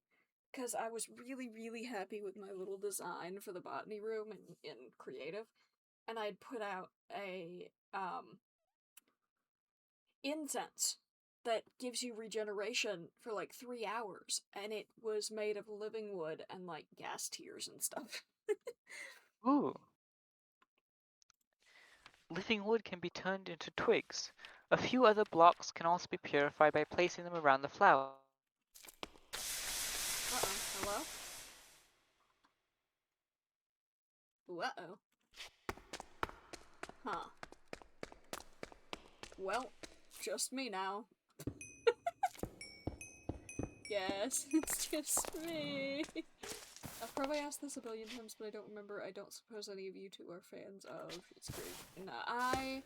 because I was really, really happy with my little design for the botany room in Creative, and I'd put out a, incense that gives you regeneration for like 3 hours, and it was made of living wood and like gas tears and stuff. Ooh. Living wood can be turned into twigs. A few other blocks can also be purified by placing them around the flower. Hello? Uh-oh. Huh. Well, just me now. Yes, it's just me. I've probably asked this a billion times, but I don't remember. I don't suppose any of you two are fans of It's Great. No, I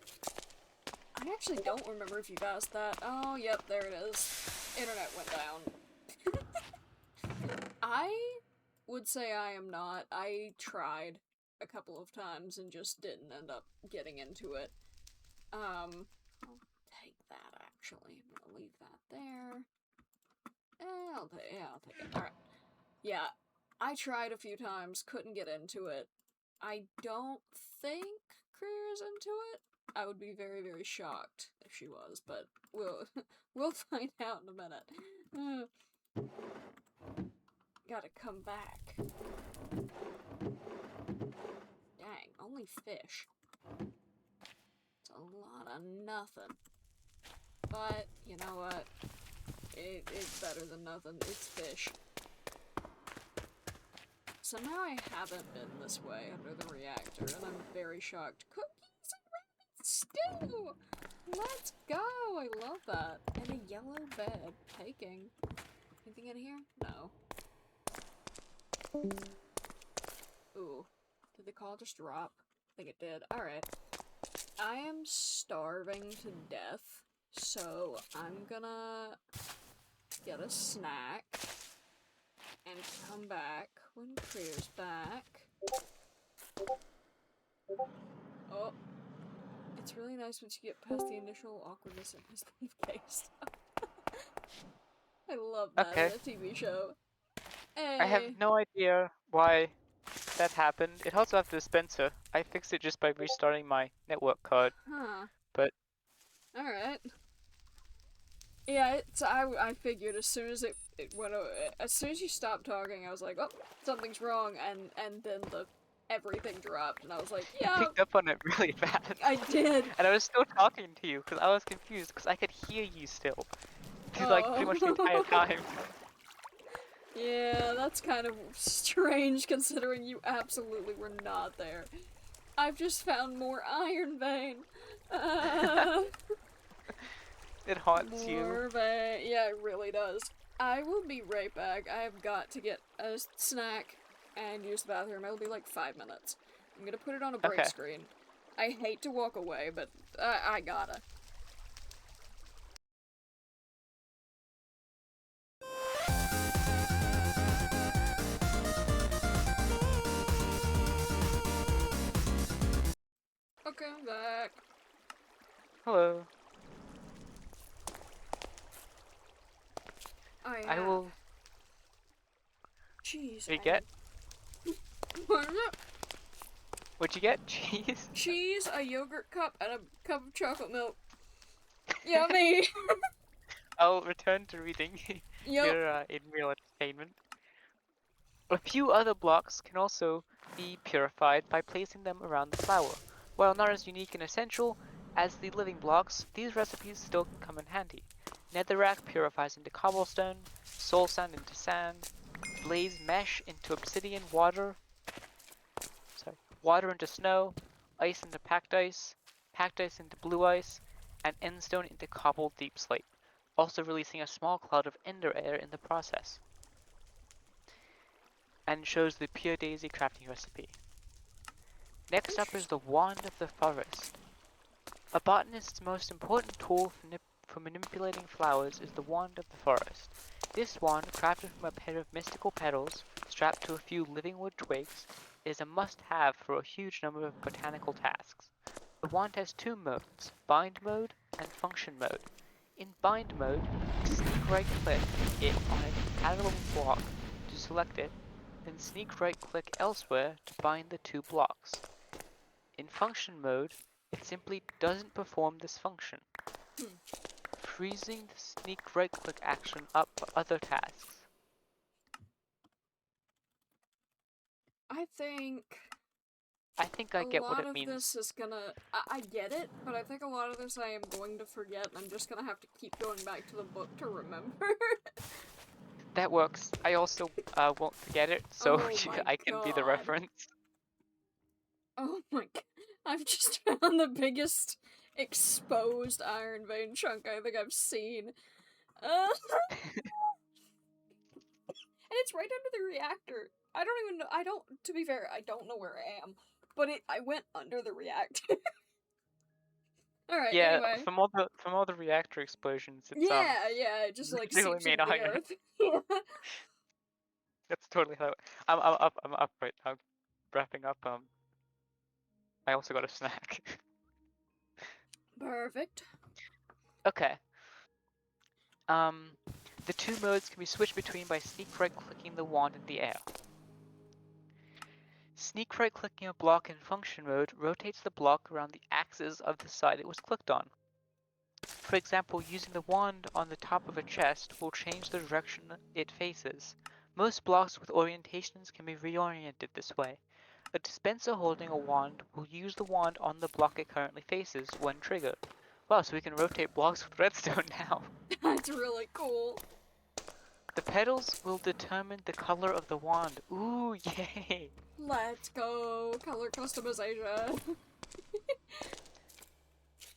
actually don't remember if you've asked that. Oh, yep, there it is. Internet went down. I would say I am not. I tried a couple of times and just didn't end up getting into it. I'll take that, actually. I'm gonna leave that there. I'll take it. Alright. Yeah, I tried a few times, couldn't get into it. I don't think Creare's into it. I would be very, very shocked if she was, but we'll find out in a minute. Gotta come back. Dang, only fish. It's a lot of nothing. But, you know what? It's better than nothing. It's fish. Somehow I haven't been this way under the reactor, and I'm very shocked. Cookies and rabbit stew! Let's go! I love that. And a yellow bed. Taking. Anything in here? No. Ooh. Did the call just drop? I think it did. Alright. I am starving to death, so I'm gonna get a snack and come back when Creare's back. Oh. It's really nice once you get past the initial awkwardness of his briefcase. I love that in a TV show. Hey. I have no idea why that happened. It also has the dispenser. I fixed it just by restarting my network card. Huh. But alright. Yeah, I figured as soon as it went as soon as you stopped talking, I was like, oh, something's wrong, and then everything dropped, and I was like, yeah. You picked up on it really fast. I did. And I was still talking to you because I was confused because I could hear you still. like pretty much the entire time. Yeah, that's kind of strange considering you absolutely were not there. I've just found more iron vein. It haunts you. More vein. Yeah, it really does. I will be right back. I have got to get a snack and use the bathroom. It'll be like 5 minutes. I'm gonna put it on a break Okay. screen. I hate to walk away, but I gotta. Okay, I'm back. Hello. I will. Cheese. What you get? What is it? What'd you get? Cheese? Cheese, a yogurt cup, and a cup of chocolate milk. Yummy! I'll return to reading Yep. your in-real entertainment. A few other blocks can also be purified by placing them around the flower. While not as unique and essential as the living blocks, these recipes still can come in handy. Netherrack purifies into cobblestone, soul sand into sand, blaze mesh into obsidian, water into snow, ice into packed ice into blue ice, and endstone into cobbled deep slate, also releasing a small cloud of ender air in the process. And shows the pure daisy crafting recipe. Next up is the Wand of the Forest. A botanist's most important tool for manipulating flowers is the Wand of the Forest. This wand, crafted from a pair of mystical petals strapped to a few living wood twigs, is a must-have for a huge number of botanical tasks. The wand has two modes, bind mode and function mode. In bind mode, sneak right-click it on a compatible block to select it, then sneak right-click elsewhere to bind the two blocks. In function mode, it simply doesn't perform this function, freezing the sneak right-click action up for other tasks. I think I get what it a lot of means. this is gonna... I get it, but I think a lot of this I am going to forget, and I'm just gonna have to keep going back to the book to remember. That works. I also won't forget it, so Oh my I can be the God. reference. Oh my god. I've just found the biggest exposed iron vein chunk I think I've seen. And it's right under the reactor. I don't even know, to be fair, I don't know where I am. But I went under the reactor. Alright, Yeah, anyway. from all the reactor explosions, it's Yeah, it just like really seeps made into the iron. earth. That's totally how. I'm up right now, wrapping up. I also got a snack. Perfect. Okay. The two modes can be switched between by sneak right-clicking the wand in the air. Sneak right-clicking a block in function mode rotates the block around the axis of the side it was clicked on. For example, using the wand on the top of a chest will change the direction it faces. Most blocks with orientations can be reoriented this way. A dispenser holding a wand will use the wand on the block it currently faces when triggered. Wow, so we can rotate blocks with redstone now. That's really cool. The petals will determine the color of the wand. Ooh, yay! Let's go. Color customization.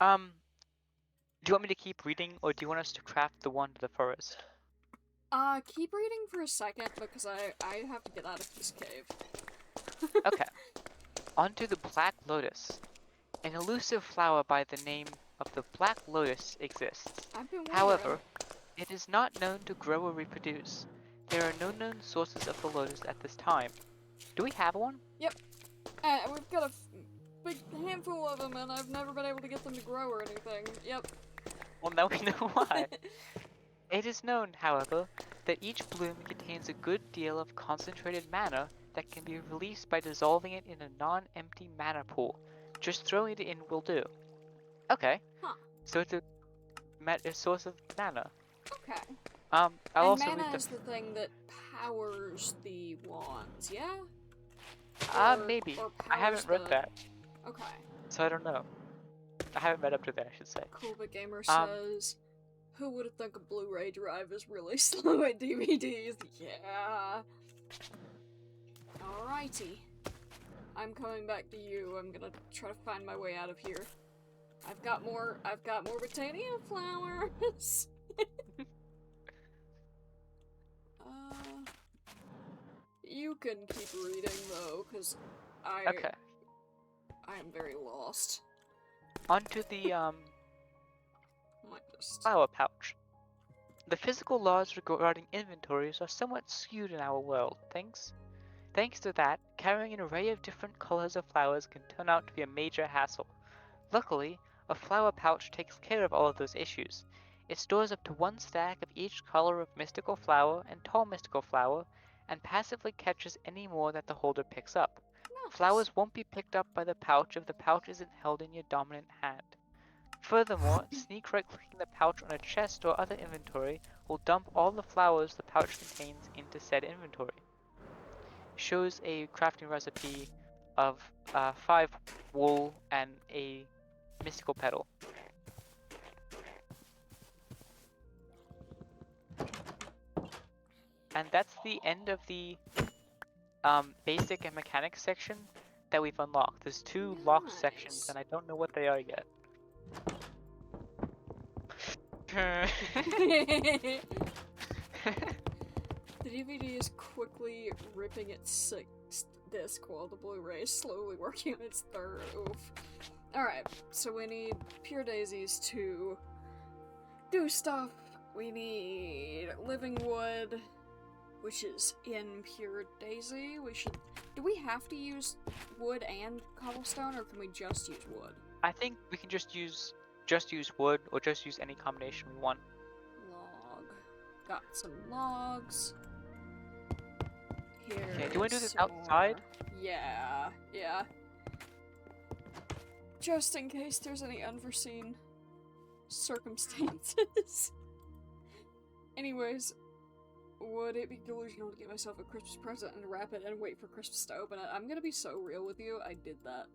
Do you want me to keep reading, or do you want us to craft the wand of the forest? Keep reading for a second because I have to get out of this cave. Okay. Onto the Black Lotus. An elusive flower by the name of the Black Lotus exists. I've been wondering. However, it is not known to grow or reproduce. There are no known sources of the lotus at this time. Do we have one? Yep. We've got a big handful of them, and I've never been able to get them to grow or anything. Yep. Well, now we know why. It is known, however, that each bloom contains a good deal of concentrated mana that can be released by dissolving it in a non-empty mana pool. Just throwing it in will do. Okay. Huh. So it's a source of mana. Okay. I'll and also mana read is the thing that powers the wands, yeah? Maybe. Or I haven't read that, Okay. so I don't know. I haven't read up to that, I should say. Cool, but Gamer says, Who would have thunk a Blu-ray drive is really slow at DVDs? Yeah. Alrighty. I'm coming back to you. I'm gonna try to find my way out of here. I've got more BOTANIA flowers. You can keep reading though, because I am very lost. Onto the Might just... flower pouch. The physical laws regarding inventories are somewhat skewed in our world. Thanks to that, carrying an array of different colors of flowers can turn out to be a major hassle. Luckily, a flower pouch takes care of all of those issues. It stores up to 1 stack of each color of mystical flower and tall mystical flower, and passively catches any more that the holder picks up. Nice. Flowers won't be picked up by the pouch if the pouch isn't held in your dominant hand. Furthermore, sneak right-clicking the pouch on a chest or other inventory will dump all the flowers the pouch contains into said inventory. Shows a crafting recipe of 5 wool and a mystical petal. And that's the end of the basic and mechanics section that we've unlocked. There's 2 locked sections, and I don't know what they are yet. The DVD is quickly ripping its 6th disc while the Blu-ray is slowly working on its 3rd. Oof. Alright, so we need pure daisies to do stuff. We need living wood, which is in pure daisy. Do we have to use wood and cobblestone, or can we just use wood? I think we can just use wood, or just use any combination we want. Log. Got some logs. Here. Okay, do you want to do this outside? Yeah. Just in case there's any unforeseen circumstances. Anyways, would it be delusional to get myself a Christmas present and wrap it and wait for Christmas to open it? I'm gonna be so real with you, I did that.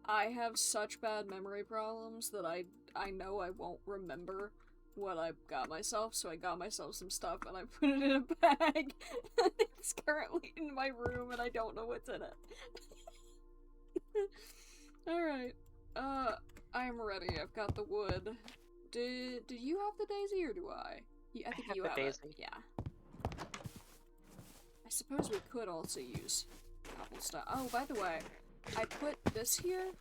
I have such bad memory problems that I know I won't remember what I got myself, so I got myself some stuff and I put it in a bag. It's currently in my room and I don't know what's in it. Alright. I am ready. I've got the wood. Did you have the daisy or do I? I think you have it. Yeah. I suppose we could also use cobblestone. Oh, by the way, I put this here.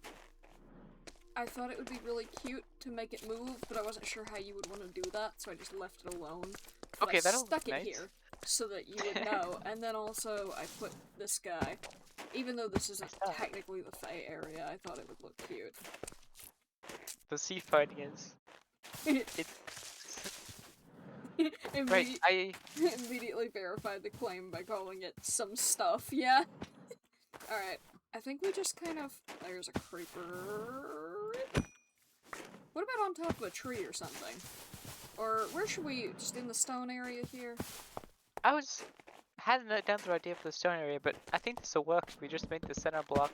I thought it would be really cute to make it move, but I wasn't sure how you would want to do that, so I just left it alone. But Okay, that'll stuck look it nice. here so that you would know. And then also I put this guy. Even though this isn't technically the Fae area, I thought it would look cute. The sea fighting is. Right, I immediately verified the claim by calling it some stuff, yeah? Alright, I think we just kind of... There's a creeper... What about on top of a tree or something? Or where should we... Just in the stone area here? I hadn't noted down the idea for the stone area, but I think this will work if we just make the center block,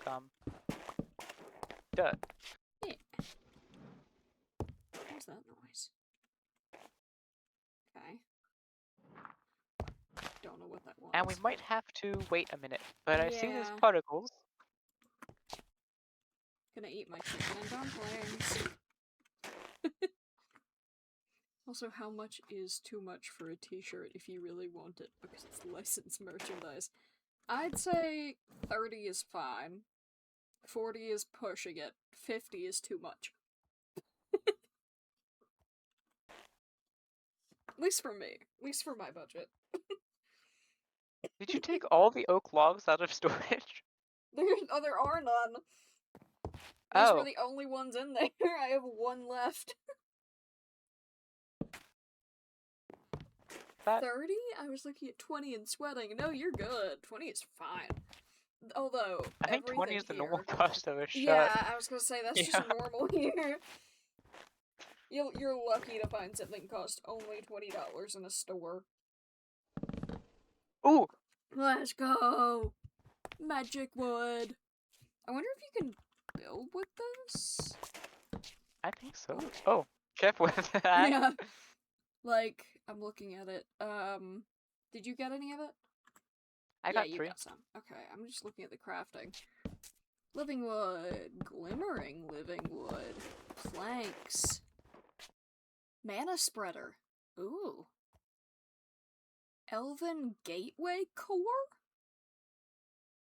dirt. Yeah. What's that noise? Okay. Don't know what that was. And we might have to wait a minute, but I see there's Yeah. particles. Gonna eat my chicken and dumplings. Also, how much is too much for a t-shirt if you really want it, because it's licensed merchandise? I'd say 30 is fine. 40 is pushing it. 50 is too much. At least for me. At least for my budget. Did you take all the oak logs out of storage? There are none. These were the only ones in there. I have one left. 30? I was looking at 20 and sweating. No, you're good. 20 is fine. Although, I think 20 is the normal here... cost of a shirt. Yeah, I was gonna say, that's just normal here. You're lucky to find something cost only $20 in a store. Ooh! Let's go! Magic wood! I wonder if you can build with this? I think so. Oh, careful with that. Yeah. Like, I'm looking at it. Did you get any of it? I Yeah, got you 3. got some. Okay, I'm just looking at the crafting. Living wood, glimmering living wood, planks, mana spreader. Ooh. Elven gateway core?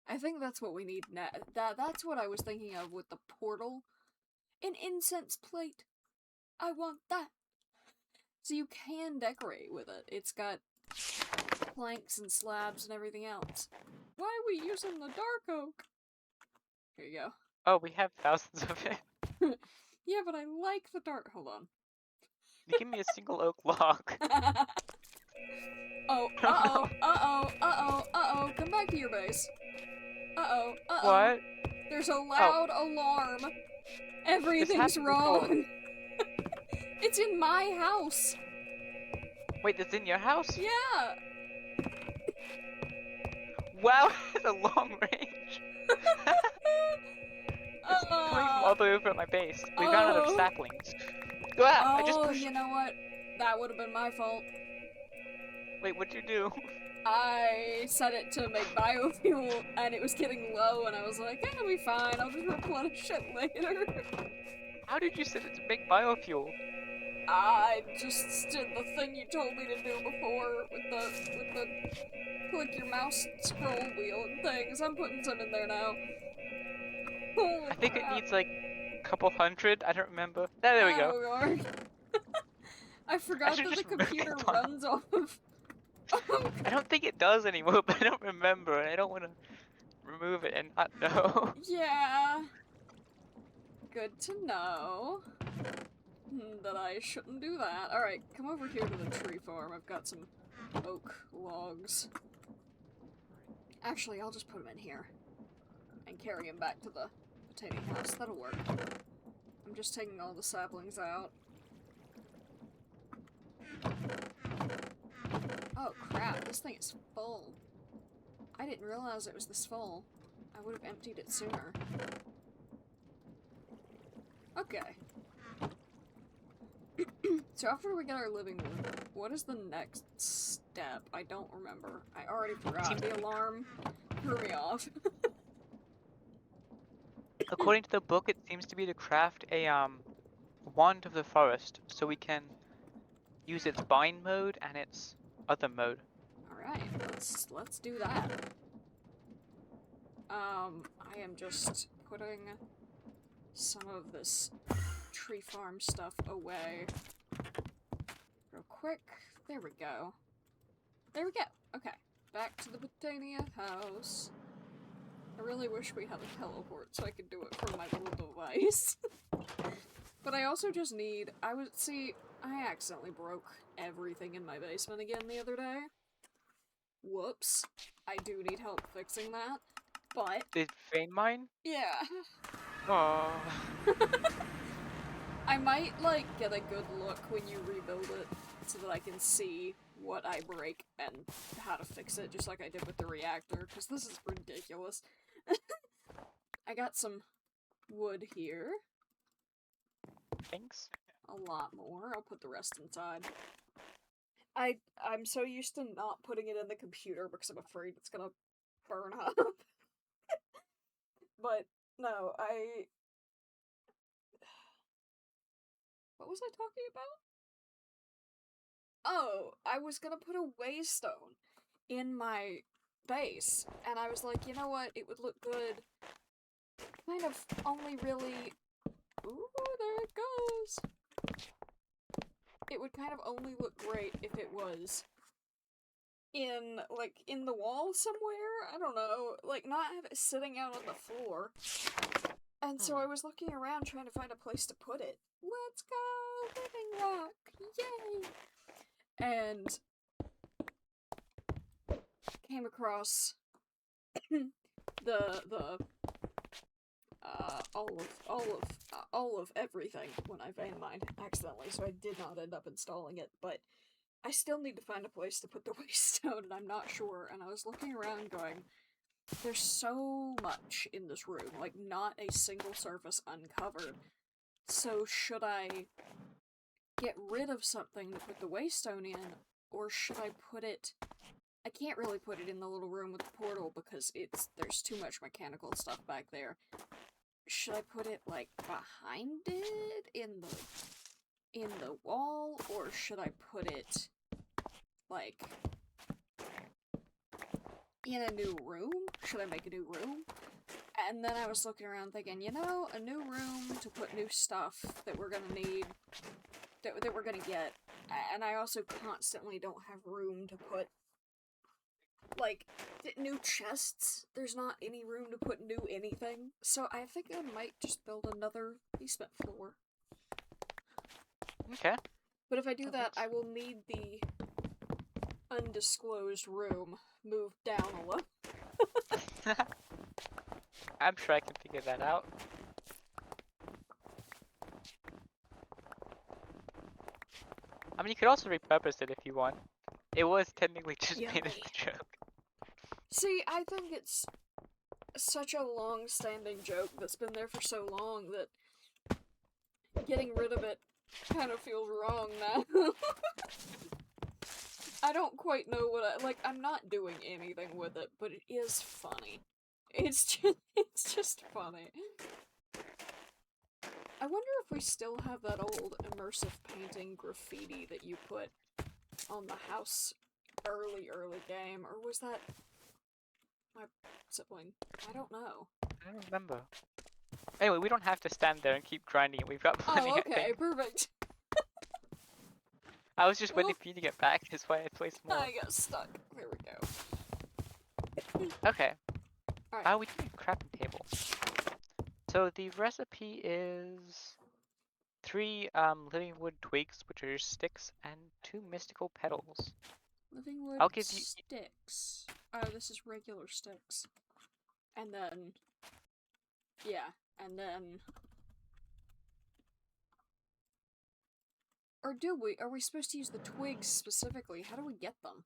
I think that's what we need now. That's what I was thinking of with the portal. An incense plate. I want that. So you can decorate with it. It's got planks and slabs and everything else. Why are we using the dark oak? Here you go. Oh, we have thousands of it. Yeah, but I like the dark. Hold on. You give me a single oak log. Oh, uh-oh, uh-oh, uh-oh, uh-oh, come back to your base. Uh-oh, uh-oh. What? There's a loud alarm. This Everything's happened before. wrong. It's in my house. Wait, that's in your house? Yeah. Wow, it's a long range. It's coming from all the way over at my base. We ran out of saplings. Ah, I just pushed. You know what? That would have been my fault. Wait, what'd you do? I set it to make biofuel, and it was getting low, and I was like, it'll be fine, I'll just replenish it later. How did you set it to make biofuel? I just did the thing you told me to do before with the click your mouse scroll wheel and things. I'm putting some in there now. Holy I think crap. it needs like a couple hundred. I don't remember. There we go. Lord. I forgot that the computer runs off of. I don't think it does anymore, but I don't remember, and I don't want to remove it and not know. Yeah. Good to know. That I shouldn't do that. Alright, come over here to the tree farm. I've got some oak logs. Actually, I'll just put them in here. And carry them back to the Botania house. That'll work. I'm just taking all the saplings out. Oh crap, this thing is full. I didn't realize it was this full. I would have emptied it sooner. Okay. So after we get our living room, what is the next step? I don't remember. I already forgot. The alarm threw me off. According to the book, it seems to be to craft a wand of the forest, so we can use its bind mode and its other mode. Alright, let's do that. I am just putting some of this tree farm stuff away real quick. There we go. There we go. Okay, back to the Botania house. I really wish we had a teleport so I could do it from my little device. But I also just need... I accidentally broke everything in my basement again the other day. Whoops. I do need help fixing that, but... Did Fane mine? Yeah. Oh. I might, like, get a good look when you rebuild it so that I can see what I break and how to fix it, just like I did with the reactor, because this is ridiculous. I got some wood here. Thanks. A lot more. I'll put the rest inside. I'm so used to not putting it in the computer because I'm afraid it's gonna burn up. But, no, what was I talking about? Oh, I was gonna put a waystone in my base, and I was like, you know what, it would look good. Kind of only really... Ooh, there it goes! It would kind of only look great if it was in, like, in the wall somewhere? I don't know. Like, not have it sitting out on the floor. And so I was looking around trying to find a place to put it. Let's go! Living rock! Yay! And came across all of everything when I vein mined accidentally, so I did not end up installing it, but I still need to find a place to put the waystone, and I'm not sure, and I was looking around going, there's so much in this room, like, not a single surface uncovered, so should I get rid of something to put the waystone in, or should I put it... I can't really put it in the little room with the portal because there's too much mechanical stuff back there. Should I put it, like, behind it? In the wall? Or should I put it, like, in a new room? Should I make a new room? And then I was looking around thinking, you know, a new room to put new stuff that we're gonna need, that we're gonna get. And I also constantly don't have room to put, like, new chests. There's not any room to put new anything. So I think I might just build another basement floor. Okay. But if I do that, I will need the undisclosed room moved down a little. I'm sure I can figure that out. I mean, you could also repurpose it if you want. It was technically just made as a joke. See, I think it's such a long-standing joke that's been there for so long that getting rid of it kind of feels wrong now. I don't quite know what I'm not doing anything with it, but it is funny. It's just funny. I wonder if we still have that old immersive painting graffiti that you put on the house early game, or was that my sibling? I don't know. I don't remember. Anyway, we don't have to stand there and keep grinding it. We've got plenty, Oh, okay, I think. perfect. I was just waiting for you to get back. That's why I placed more. I got stuck. There we go. Okay. Alright. We need a crafting table. So the recipe is 3 living wood twigs, which are sticks, and 2 mystical petals. Living wood I'll give you sticks. Oh, this is regular sticks. And then... yeah, and then... Or do we? Are we supposed to use the twigs specifically? How do we get them?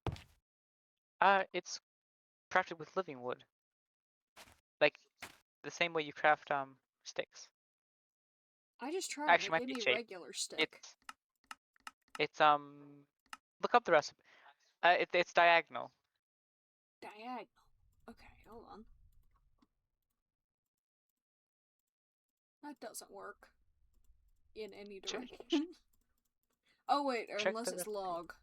It's crafted with living wood. Like, the same way you craft, sticks. I just tried. Actually, They might gave be me shaped. regular stick. It's, look up the recipe. It's diagonal. Diagonal. Okay, hold on. That doesn't work. In any direction. Oh wait, or unless it's log.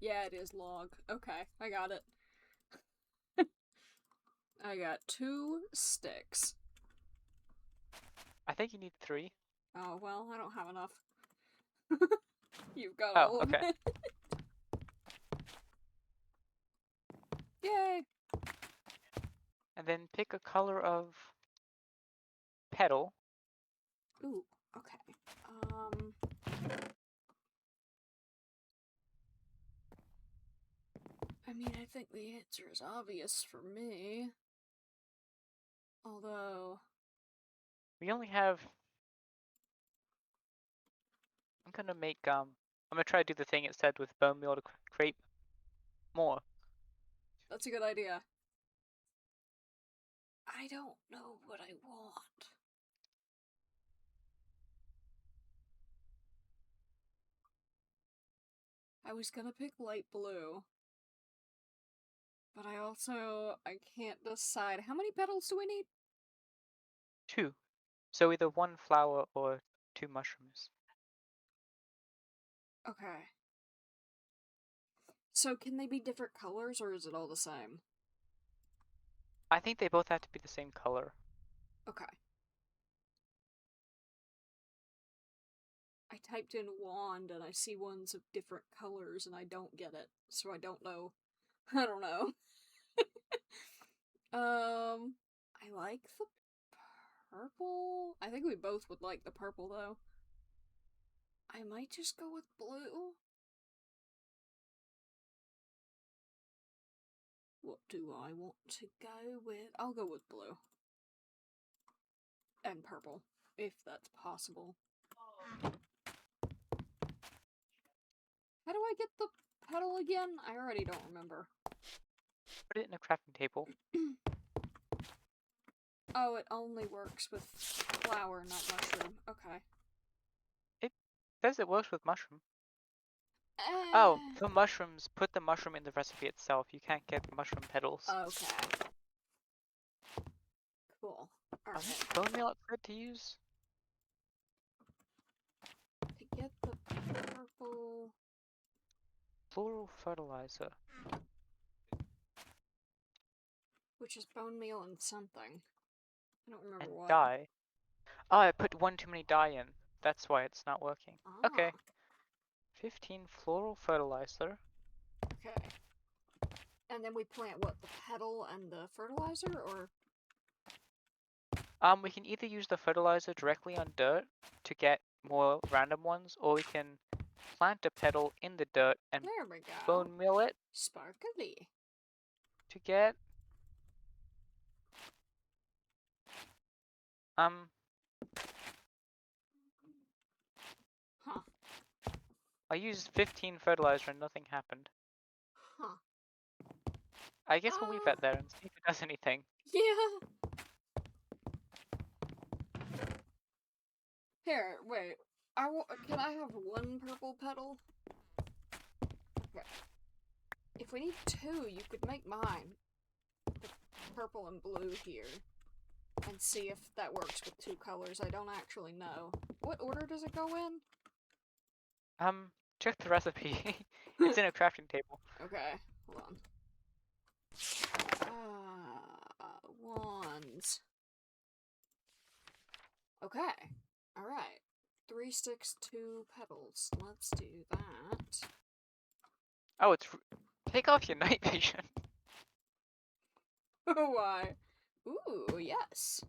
Yeah, it is log. Okay, I got it. I got 2 sticks. I think you need 3. Oh, well, I don't have enough. You've got Oh, all okay. of it. Yay! And then pick a color of petal. Ooh, okay. I mean, I think the answer is obvious for me. Although... we only have... I'm gonna make, I'm gonna try to do the thing it said with bone meal to create more. That's a good idea. I don't know what I want. I was gonna pick light blue. But I can't decide. How many petals do we need? 2. So either 1 flower or 2 mushrooms. Okay. So can they be different colors, or is it all the same? I think they both have to be the same color. Okay. I typed in wand, and I see ones of different colors, and I don't get it. So I don't know. I don't know. I like the purple. I think we both would like the purple, though. I might just go with blue. What do I want to go with? I'll go with blue. And purple, if that's possible. How do I get the petal again? I already don't remember. Put it in a crafting table. Oh, it only works with flower, not mushroom. Okay. says it works with mushroom. Oh, for Eh. mushrooms, put the mushroom in the recipe itself. You can't get mushroom petals. Okay. Cool. Alright. Bone meal it said to use? To get the purple... Floral fertilizer. Which is bone meal and something. I don't remember And what. dye. Oh, I put one too many dye in. That's why it's not working. Ah. Okay. 15 floral fertilizer. Okay. And then we plant what? The petal and the fertilizer, or? We can either use the fertilizer directly on dirt to get more random ones, or we can plant a petal in the dirt and There we go. bone meal it Sparkly. to get Huh. I used 15 fertilizer and nothing happened. Huh. I guess we'll leave that there and see if it does anything. Yeah. Here, wait. Can I have one purple petal? Okay. If we need two, you could make mine. The purple and blue here. And see if that works with two colors. I don't actually know. What order does it go in? Check the recipe. It's in a crafting table. Okay, hold on. Wands. Okay, alright. 3 sticks, 2 petals. Let's do that. Oh, take off your night vision. Why? Ooh, yes.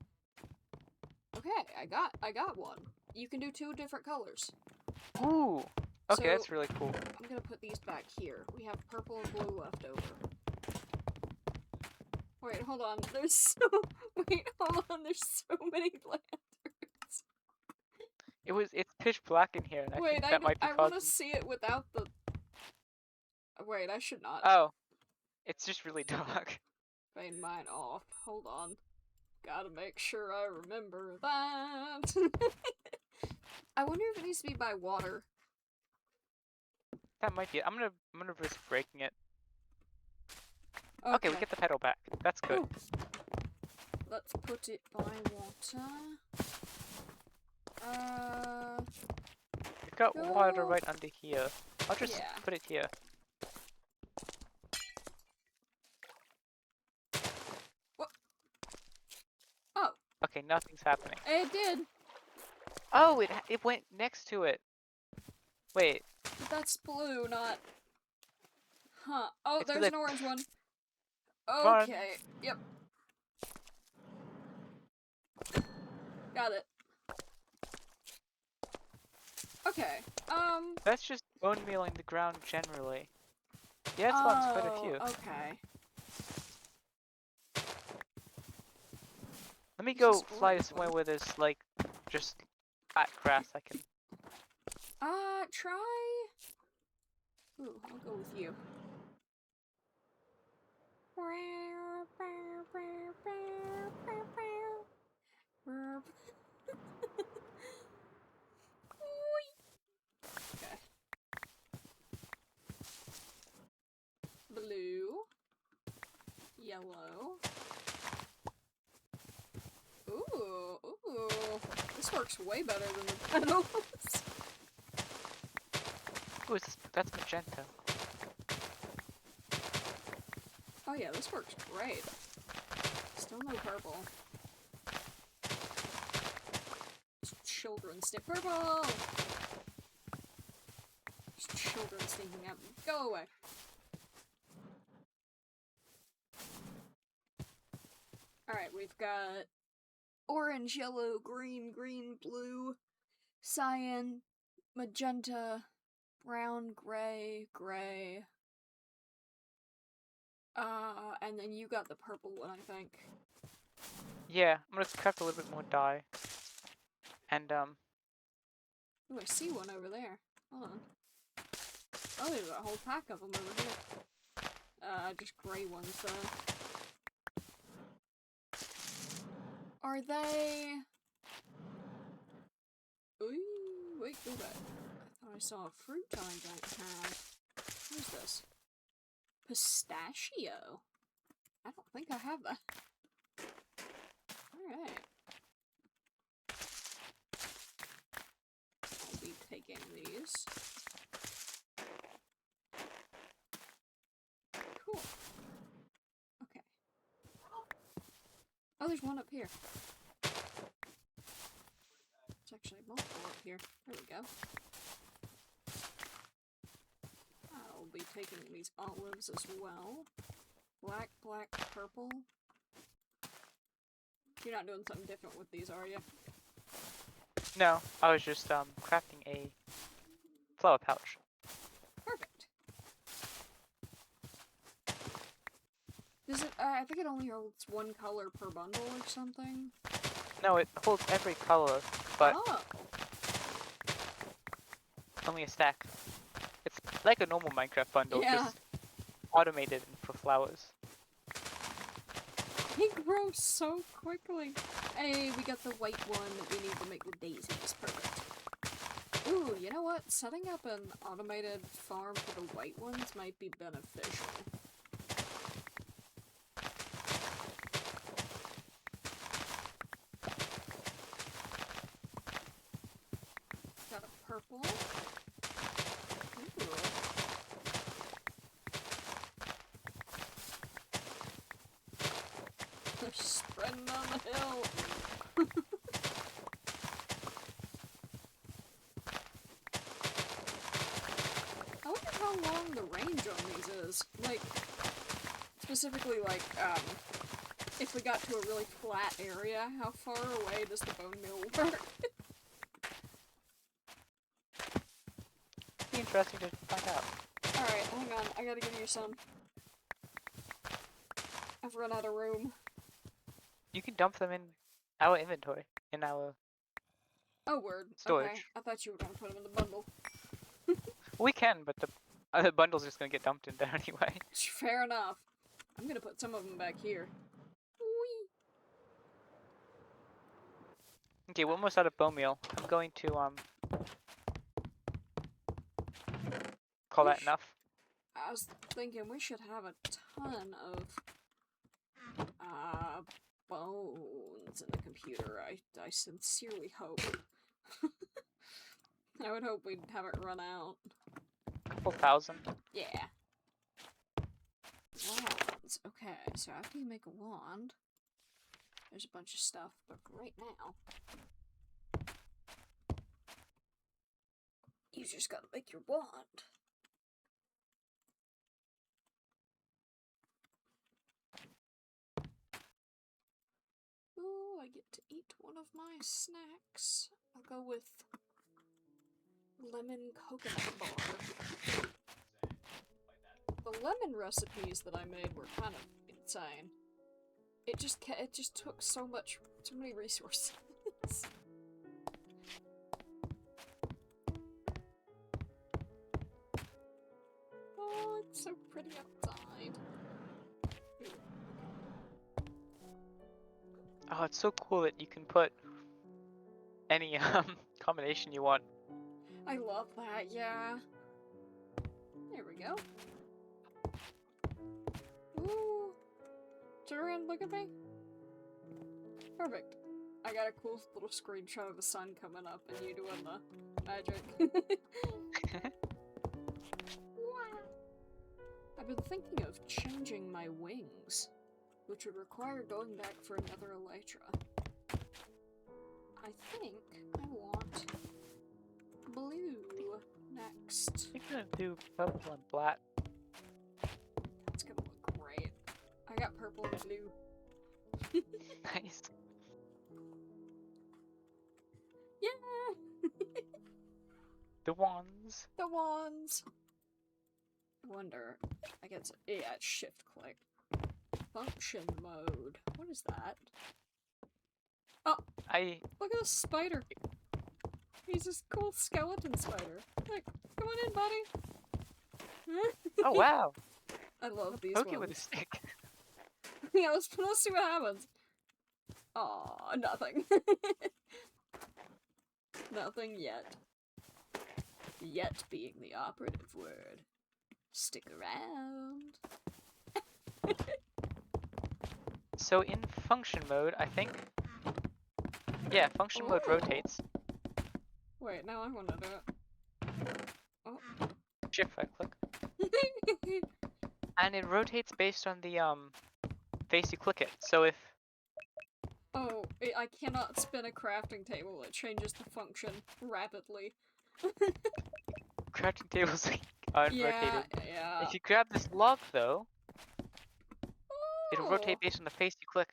Okay, I got one. You can do 2 different colors. Ooh. Okay, So, that's really cool. I'm gonna put these back here. We have purple and blue left over. Wait, hold on. There's so many lanterns. It's pitch black in here, and I Wait, think that might be I causing... want to see it without the... Wait, I should not. Oh. It's just really dark. Fade mine off. Hold on. Gotta make sure I remember that. I wonder if it needs to be by water. That might be it. I'm gonna risk breaking it. Okay, we get the petal back. That's good. Ooh. Let's put it by water. We've got water right under here. I'll just put it here. What? Oh. Okay, nothing's happening. It did. Oh, it went next to it. Wait. But that's blue, not... Huh. Oh, It's there's an orange one. Run. Okay. Yep. Got it. Okay. That's just bone mealing the ground generally. Yeah, it spawns quite a few. Okay. Let me go fly to somewhere where there's like just flat grass I can... Try... Ooh, I'll go with you. Okay. Blue. Yellow. Ooh, ooh. This works way better than the petals. Ooh, that's magenta. Oh yeah, this works great. Still no purple. Children stick purple! There's children sneaking at me. Go away. Alright, we've got orange, yellow, green, green, blue, cyan, magenta, brown, gray, gray. And then you got the purple one, I think. Yeah, I'm gonna craft a little bit more dye. And, Ooh, I see one over there. Hold on. Oh, there's a whole pack of them over here. Just gray ones, though. Are they... Ooh, wait, go back. I saw a fruit I don't have. What is this? Pistachio. I don't think I have that. Alright. I'll be taking these. Cool. Okay. Oh, there's one up here. There's actually multiple up here. There we go. I'll be taking these olives as well. Black, black, purple. You're not doing something different with these, are you? No, I was just crafting a flower pouch. Perfect. Does it? I think it only holds one color per bundle or something. No, it holds every color, but Oh. only a stack. It's like a normal Minecraft bundle, Yeah. just automated for flowers. He grows so quickly. Hey, we got the white one that we need to make the daisies. Perfect. Ooh, you know what? Setting up an automated farm for the white ones might be beneficial. Got a purple. Ooh. They're spreading on the hill. I wonder how long the range on these is. Like, specifically, like, if we got to a really flat area, how far away does the bone meal work? Be interesting to find out. Alright, hang on, I gotta give you some. I've run out of room. You can dump them in our inventory, in our Oh, word. storage. Okay, I thought you were gonna put them in the bundle. We can, but the other bundle's just gonna get dumped in there anyway. Fair enough. I'm gonna put some of them back here. Whee! Okay, we're almost out of bone meal. I'm going to call that enough. I was thinking we should have a ton of bones in the computer. I sincerely hope. I would hope we'd have it run out. Couple thousand. Yeah. Wands. Okay, so after you make a wand, there's a bunch of stuff, but for right now, you just gotta make your wand. Ooh, I get to eat one of my snacks. I'll go with lemon coconut bar. The lemon recipes that I made were kind of insane. It just took so many resources. Oh, it's so pretty outside. Oh, it's so cool that you can put any combination you want. I love that, yeah. There we go. Ooh. Turn around, look at me. Perfect. I got a cool little screenshot of the sun coming up and you doing the magic. I've been thinking of changing my wings, which would require going back for another elytra. I think I want blue next. You're gonna do purple and black. That's gonna look great. I got purple and blue. Nice. Yeah! The wands. The wands! I wonder, I guess, yeah, it's shift click. Function mode. What is that? Oh! Look at this spider! He's this cool skeleton spider. Like, come on in, buddy! Oh wow! I love these Poke ones. it with a stick. Yeah, let's see what happens. Aw, nothing. Nothing yet. Yet being the operative word. Stick around. So in function mode, I think... Yeah, function mode rotates. Wait, now I want to do it. Oh. Shift right click. And it rotates based on the face you click it. So if... Oh, I cannot spin a crafting table. It changes the function rapidly. crafting tables aren't rotated. Yeah. If you grab this log though, it'll Oh. rotate based on the face you click.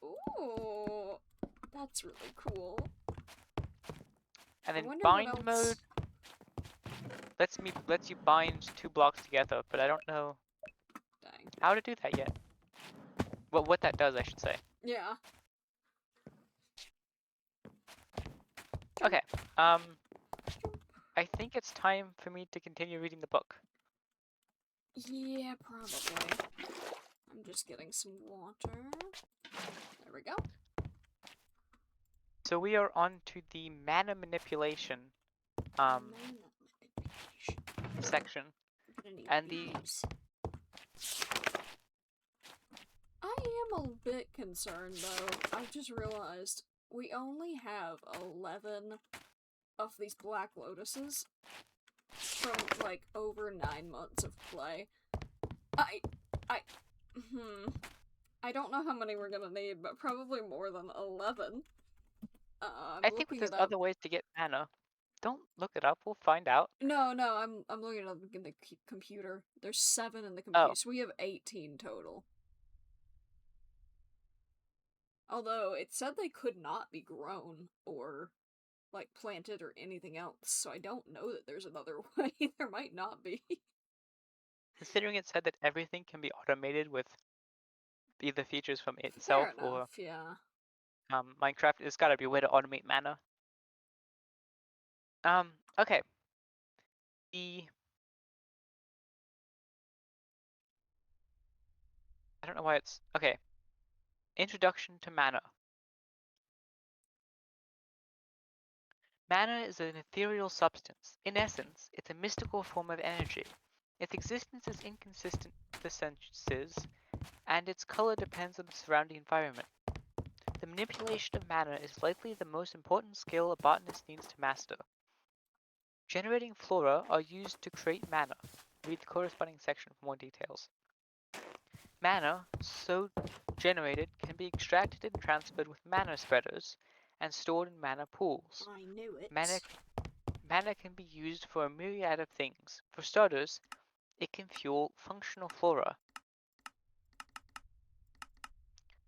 Ooh, that's really cool. And then wonder bind what mode else... lets you bind 2 blocks together, but I don't know Dang. how to do that yet. Well, what that does, I should say. Yeah. Okay. I think it's time for me to continue reading the book. Yeah, probably. I'm just getting some water. There we go. So we are on to the mana manipulation section. And I am a bit concerned though. I've just realized we only have 11 of these Black Lotuses from like over 9 months of play. I don't know how many we're gonna need, but probably more than 11. I think there's other ways to get mana. Don't look it up, we'll find out. No, I'm looking it up in the computer. There's 7 in the computer, so we have 18 total. Although, it said they could not be grown, or, like, planted or anything else, so I don't know that there's another way. There might not be. Considering it said that everything can be automated with either features from itself or yeah. Minecraft, there's gotta be a way to automate mana. Okay. I don't know why it's... Okay. Introduction to mana. Mana is an ethereal substance. In essence, it's a mystical form of energy. Its existence is inconsistent with the senses, and its color depends on the surrounding environment. The manipulation of mana is likely the most important skill a botanist needs to master. Generating flora are used to create mana. Read the corresponding section for more details. Mana, so generated, can be extracted and transferred with mana spreaders and stored in mana pools. I knew it. Mana can be used for a myriad of things. For starters, it can fuel functional flora.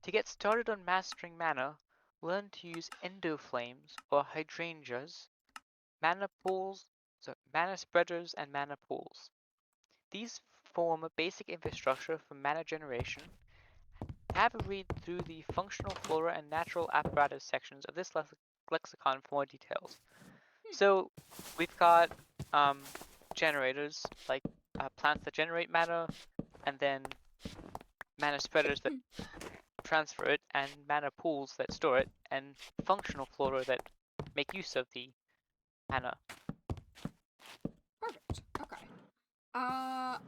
To get started on mastering mana, learn to use endoflames or hydrangeas, mana spreaders, and mana pools. These form a basic infrastructure for mana generation. Have a read through the functional flora and natural apparatus sections of this lexicon for more details. So we've got generators, like plants that generate mana, and then mana spreaders that transfer it, and mana pools that store it, and functional flora that make use of the mana. Perfect. Okay. I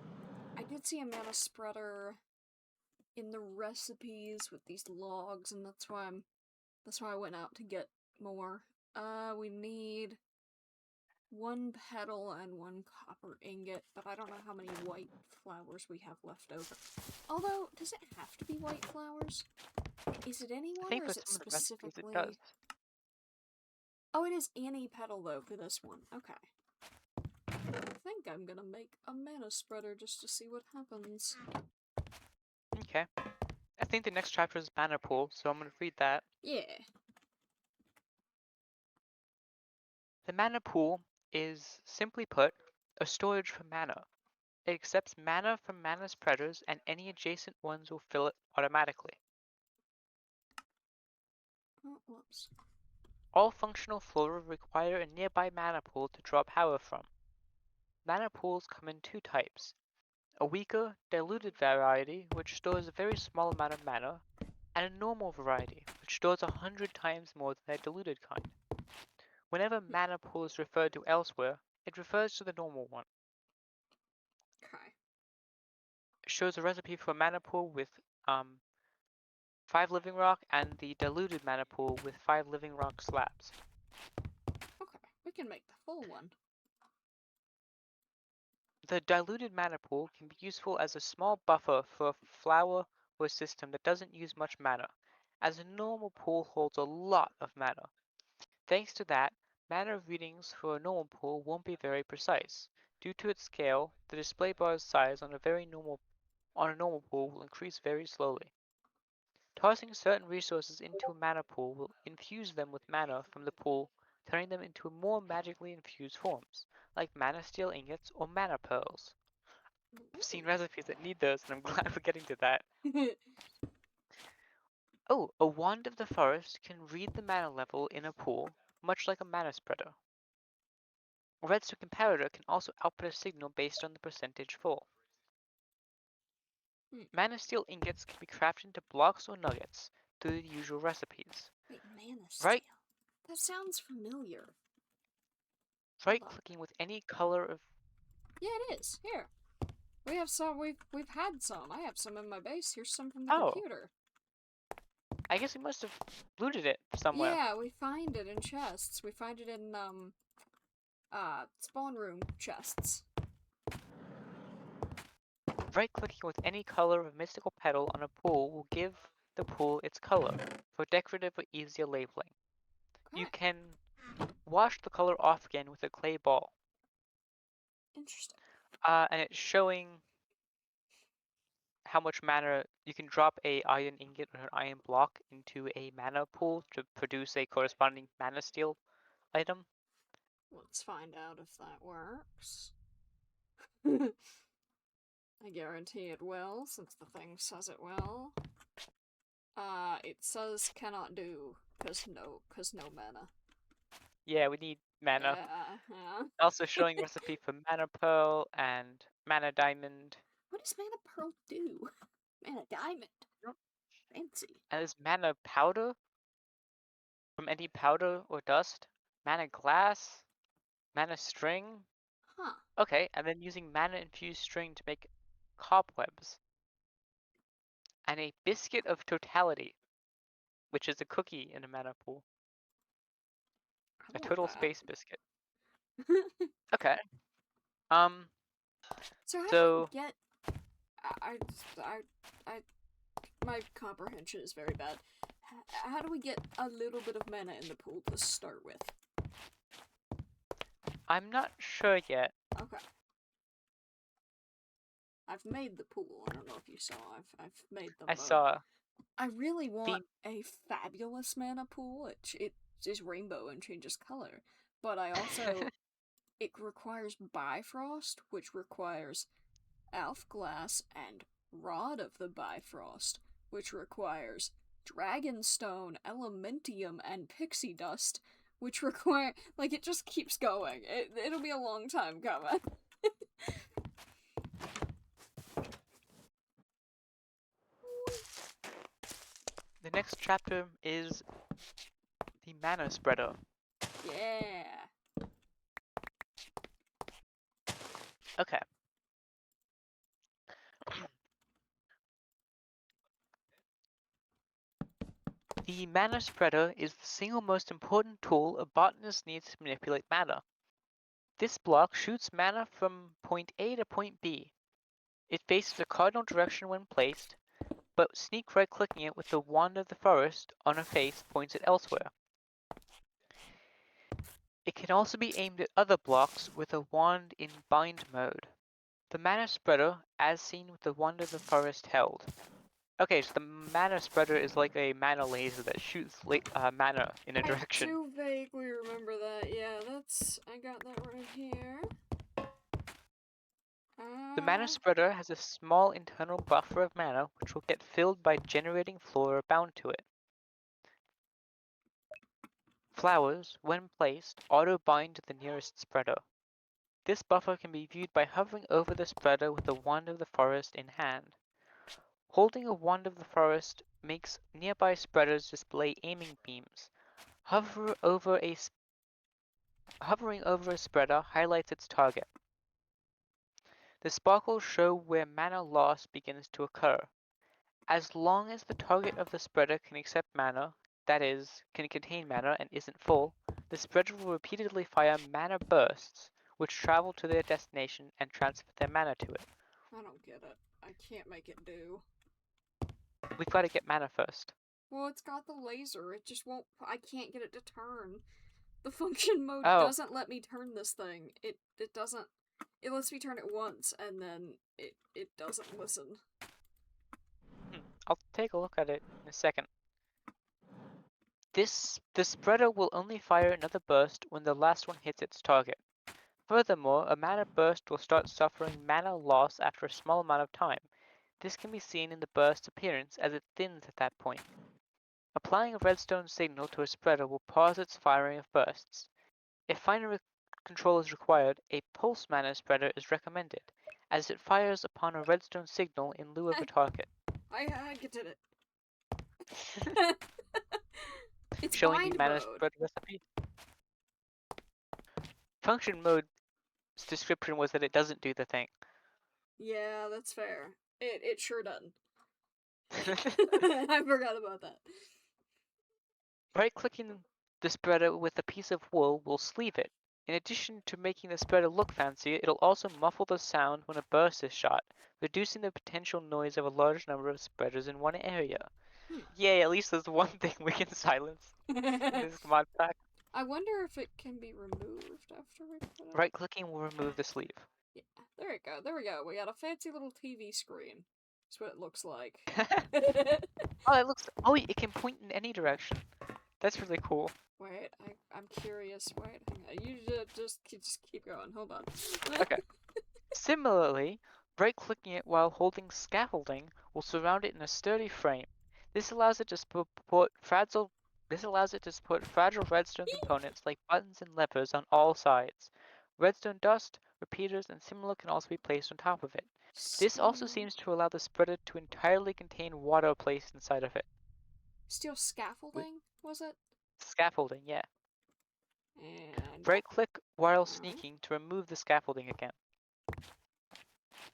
did see a mana spreader in the recipes with these logs, and that's why I went out to get more. We need 1 petal and 1 copper ingot, but I don't know how many white flowers we have left over. Although, does it have to be white flowers? Is it any one, or is it specifically... It does. Oh, it is any petal, though, for this one. Okay. I think I'm gonna make a mana spreader just to see what happens. Okay. I think the next chapter is mana pool, so I'm gonna read that. Yeah. The mana pool is, simply put, a storage for mana. It accepts mana from mana spreaders, and any adjacent ones will fill it automatically. Oh, whoops. All functional flora require a nearby mana pool to draw power from. Mana pools come in 2 types. A weaker, diluted variety, which stores a very small amount of mana, and a normal variety, which stores 100 times more than a diluted kind. Whenever mana pool is referred to elsewhere, it refers to the normal one. Okay. It shows a recipe for a mana pool with 5 living rock and the diluted mana pool with 5 living rock slabs. Okay, we can make the full one. The diluted mana pool can be useful as a small buffer for a flower or a system that doesn't use much mana, as a normal pool holds a lot of mana. Thanks to that, mana readings for a normal pool won't be very precise. Due to its scale, the display bar's size on a normal pool will increase very slowly. Tossing certain resources into a mana pool will infuse them with mana from the pool, turning them into more magically infused forms, like mana steel ingots or mana pearls. I've seen recipes that need those, and I'm glad we're getting to that. Oh, a wand of the forest can read the mana level in a pool, much like a mana spreader. A redstone comparator can also output a signal based on the percentage full. Mana steel ingots can be crafted into blocks or nuggets through the usual recipes. Wait, mana steel. That sounds familiar. Right-clicking with any color of... Yeah, it is. Here. We have some, we've had some. I have some in my base. Here's some from the Oh. computer. I guess we must have looted it somewhere. Yeah, we find it in chests. We find it in, spawn room chests. Right-clicking with any color of mystical petal on a pool will give the pool its color, for decorative or easier labeling. Okay. You can wash the color off again with a clay ball. Interesting. And it's showing how much mana you can drop a iron ingot or an iron block into a mana pool to produce a corresponding mana steel item. Let's find out if that works. I guarantee it will, since the thing says it will. It says cannot do, cause no mana. Yeah, we need mana. Yeah. Also showing recipe for mana pearl and mana diamond. What does mana pearl do? Mana diamond. Fancy. And there's mana powder from any powder or dust. Mana glass. Mana string. Huh. Okay, and then using mana infused string to make cobwebs. And a biscuit of totality, which is a cookie in a mana pool. A total space biscuit. Okay. So how So do you get? My comprehension is very bad. How do we get a little bit of mana in the pool to start with? I'm not sure yet. Okay. I've made the pool. I don't know if you saw. I've made them. I saw. I really want a fabulous mana pool. It is rainbow and changes color, but I also it requires Bifrost, which requires Elf Glass and Rod of the Bifrost, which requires Dragonstone, Elementium, and Pixie Dust, which require like it just keeps going. It'll be a long time coming. The next chapter is the mana spreader. Yeah. Okay. The mana spreader is the single most important tool a botanist needs to manipulate mana. This block shoots mana from point A to point B. It faces a cardinal direction when placed, but sneak right-clicking it with the wand of the forest on a face points it elsewhere. It can also be aimed at other blocks with a wand in bind mode. The mana spreader, as seen with the wand of the forest held. Okay, so the mana spreader is like a mana laser that shoots mana in a direction. I do vaguely remember that. Yeah, I got that right here. The mana spreader has a small internal buffer of mana which will get filled by generating flora bound to it. Flowers, when placed, auto-bind to the nearest spreader. This buffer can be viewed by hovering over the spreader with the wand of the forest in hand. Holding a wand of the forest makes nearby spreaders display aiming beams. Hover over a Hovering over a spreader highlights its target. The sparkles show where mana loss begins to occur. As long as the target of the spreader can accept mana, that is, can contain mana and isn't full, the spreader will repeatedly fire mana bursts, which travel to their destination and transfer their mana to it. I don't get it. I can't make it do. We've got to get mana first. Well, it's got the laser. It just won't. I can't get it to turn. The function mode doesn't let me turn this thing. It doesn't. It lets me turn it once, and then it doesn't listen. I'll take a look at it in a second. The spreader will only fire another burst when the last one hits its target. Furthermore, a mana burst will start suffering mana loss after a small amount of time. This can be seen in the burst's appearance as it thins at that point. Applying a redstone signal to a spreader will pause its firing of bursts. If finer control is required, a pulse mana spreader is recommended, as it fires upon a redstone signal in lieu of a target. I get it. It's Showing bind the mana mode. spreader recipe. Function mode's description was that it doesn't do the thing. Yeah, that's fair. It sure doesn't. I forgot about that. Right-clicking the spreader with a piece of wool will sleeve it. In addition to making the spreader look fancier, it'll also muffle the sound when a burst is shot, reducing the potential noise of a large number of spreaders in one area. Yay, at least there's one thing we can silence in this command pack. I wonder if it can be removed after we put it. Right-clicking will remove the sleeve. Yeah, there we go. There we go. We got a fancy little TV screen. That's what it looks like. Oh, it can point in any direction. That's really cool. Wait, I'm curious. Wait, hang on. You just keep going. Hold on. Okay. Similarly, right-clicking it while holding scaffolding will surround it in a sturdy frame. This allows it to support fragile redstone components like buttons and levers on all sides. Redstone dust, repeaters, and similar can also be placed on top of it. This also seems to allow the spreader to entirely contain water placed inside of it. Steel scaffolding, was it? Scaffolding, yeah. And Right-click while sneaking to remove the scaffolding again.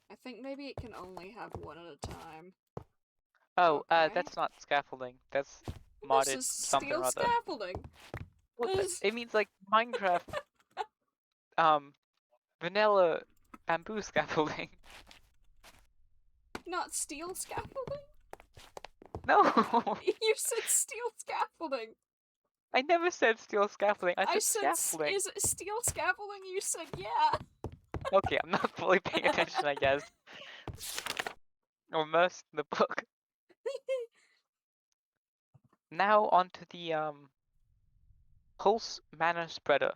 I think maybe it can only have one at a time. Oh, okay. That's not scaffolding. That's modded This is something steel or other. scaffolding. It means like Minecraft, vanilla bamboo scaffolding. Not steel scaffolding? No! You said steel scaffolding! I never said steel scaffolding, I said scaffolding. Is it steel scaffolding? You said yeah! Okay, I'm not fully paying attention, I guess. Or immersed in the book. Now onto the, pulse mana spreader.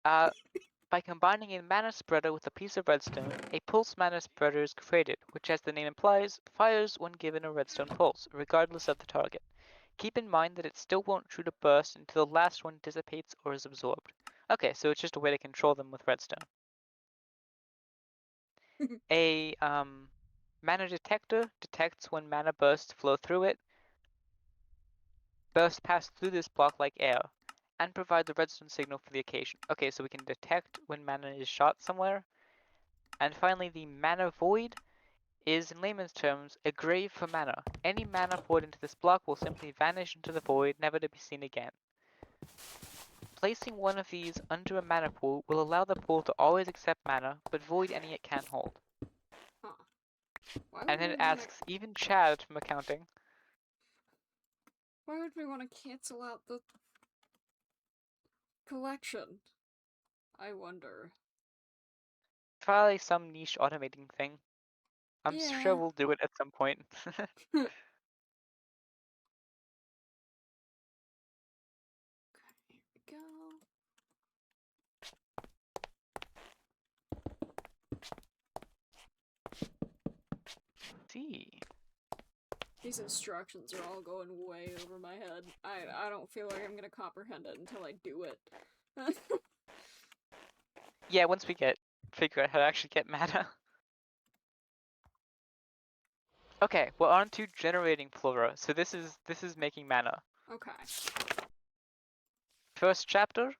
By combining a mana spreader with a piece of redstone, a pulse mana spreader is created, which, as the name implies, fires when given a redstone pulse, regardless of the target. Keep in mind that it still won't shoot a burst until the last one dissipates or is absorbed. Okay, so it's just a way to control them with redstone. A mana detector detects when mana bursts flow through it. Bursts pass through this block like air, and provide the redstone signal for the occasion. Okay, so we can detect when mana is shot somewhere. And finally, the mana void is, in layman's terms, a grave for mana. Any mana poured into this block will simply vanish into the void, never to be seen again. Placing one of these under a mana pool will allow the pool to always accept mana, but void any it can't hold. Huh. And then it asks, even Chad from accounting. Why would we want to cancel out the collection? I wonder. Probably some niche automating thing. I'm sure we'll do it at some point. Okay, here we go. See. These instructions are all going way over my head. I don't feel like I'm gonna comprehend it until I do it. Yeah, once we figure out how to actually get mana. Okay, we're on to generating flora. So this is making mana. Okay. First chapter,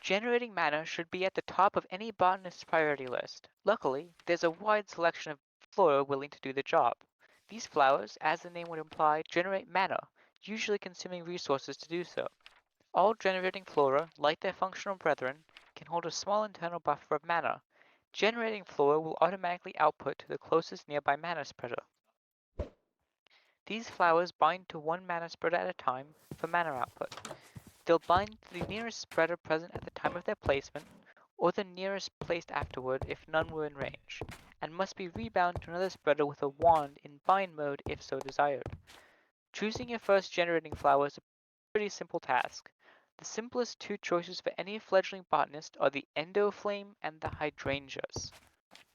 Generating mana should be at the top of any botanist's priority list. Luckily, there's a wide selection of flora willing to do the job. These flowers, as the name would imply, generate mana, usually consuming resources to do so. All generating flora, like their functional brethren, can hold a small internal buffer of mana. Generating flora will automatically output to the closest nearby mana spreader. These flowers bind to one mana spreader at a time for mana output. They'll bind to the nearest spreader present at the time of their placement, or the nearest placed afterward if none were in range, and must be rebound to another spreader with a wand in bind mode if so desired. Choosing your first generating flower is a pretty simple task. The simplest two choices for any fledgling botanist are the endoflame and the hydrangeas.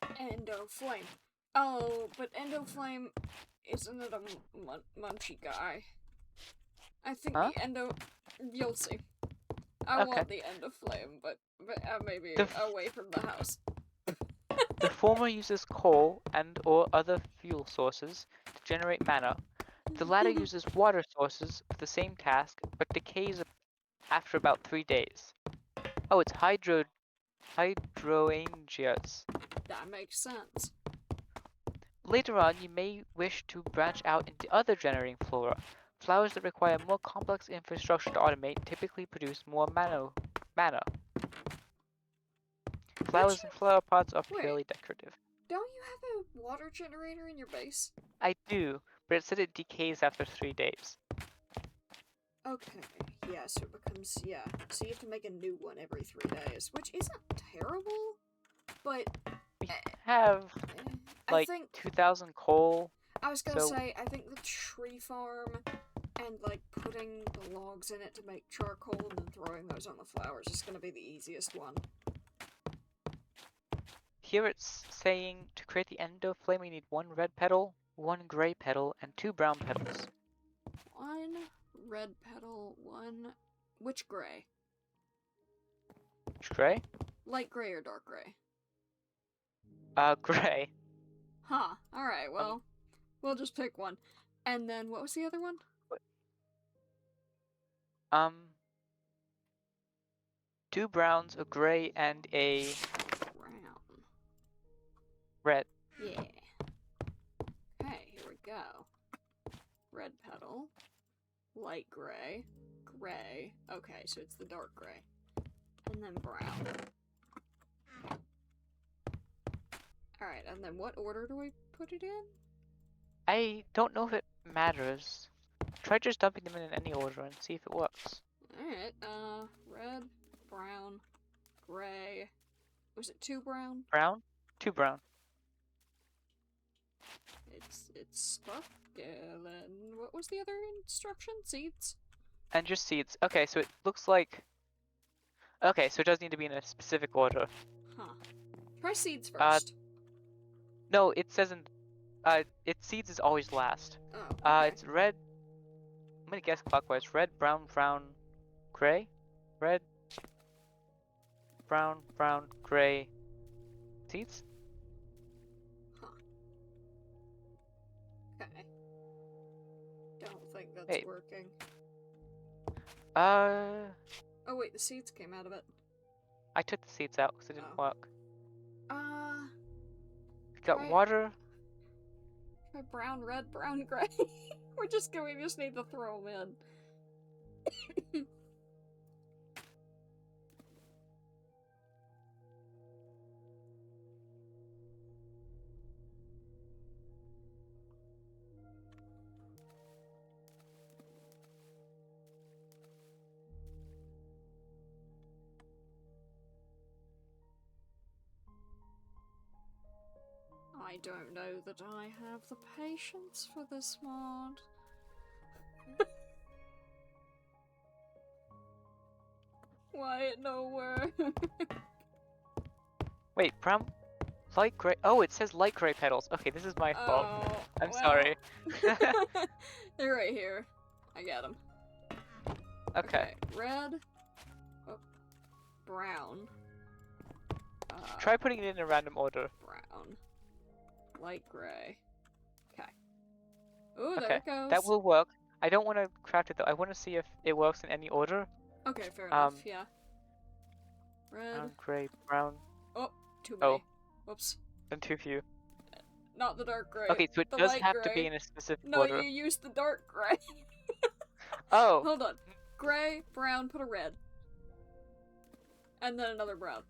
Endoflame. Oh, but Endoflame isn't it a munchy guy? I think Huh? the You'll see. I Okay. want the Endoflame, but maybe away from the house. The former uses coal and or other fuel sources to generate mana. The latter uses water sources for the same task, but decays after about 3 days. Oh, it's hydrangeas. That makes sense. Later on, you may wish to branch out into other generating flora. Flowers that require more complex infrastructure to automate typically produce more mana. Flowers and flower pots are purely decorative. Don't you have a water generator in your base? I do, but it said it decays after 3 days. Okay, yeah, so it becomes, so you have to make a new one every 3 days, which isn't terrible, but... We have, I think 2,000 coal. I was gonna say, I think the tree farm and, putting the logs in it to make charcoal and then throwing those on the flowers is gonna be the easiest one. Here it's saying to create the endoflame, you need 1 red petal, 1 gray petal, and 2 brown petals. 1 red petal, 1... Which gray? Which gray? Light gray or dark gray? Gray. Huh, alright, well, we'll just pick one. And then, what was the other one? 2 browns, a gray, and a... Brown. Red. Yeah. Okay, here we go. Red petal. Light gray. Gray. Okay, so it's the dark gray. And then brown. Alright, and then what order do we put it in? I don't know if it matters. Try just dumping them in any order and see if it works. Alright, red, brown, gray. Was it 2 brown? Brown? 2 brown. It's stuck. And then what was the other instruction? Seeds? And just seeds. Okay, so it looks like... Okay, so it does need to be in a specific order. Huh. Try seeds first. No, it says in... seeds is always last. Oh, okay. It's red... I'm gonna guess clockwise. Red, brown, gray? Red, brown, gray... Seeds? Huh. Okay. Don't think that's working. Oh wait, the seeds came out of it. I took the seeds out because it didn't work. We got water. Try brown, red, brown, gray. we just need to throw them in. I don't know that I have the patience for this mod. Why it nowhere? Wait, brown, light gray. Oh, it says light gray petals. Okay, this is my fault. I'm sorry. They're right here. I got them. Okay. Red. Oh, brown. Try putting it in a random order. Brown. Light gray. Okay. Ooh, there it goes. That will work. I don't want to craft it though. I want to see if it works in any order. Okay, fair enough, yeah. Red. Brown, gray, brown. Oh, too many. Oh. Whoops. And too few. Not the dark gray. Okay, so it the does light have gray. to be in a specific No, order. you used the dark gray. Oh. Hold on. Gray, brown, put a red. And then another brown.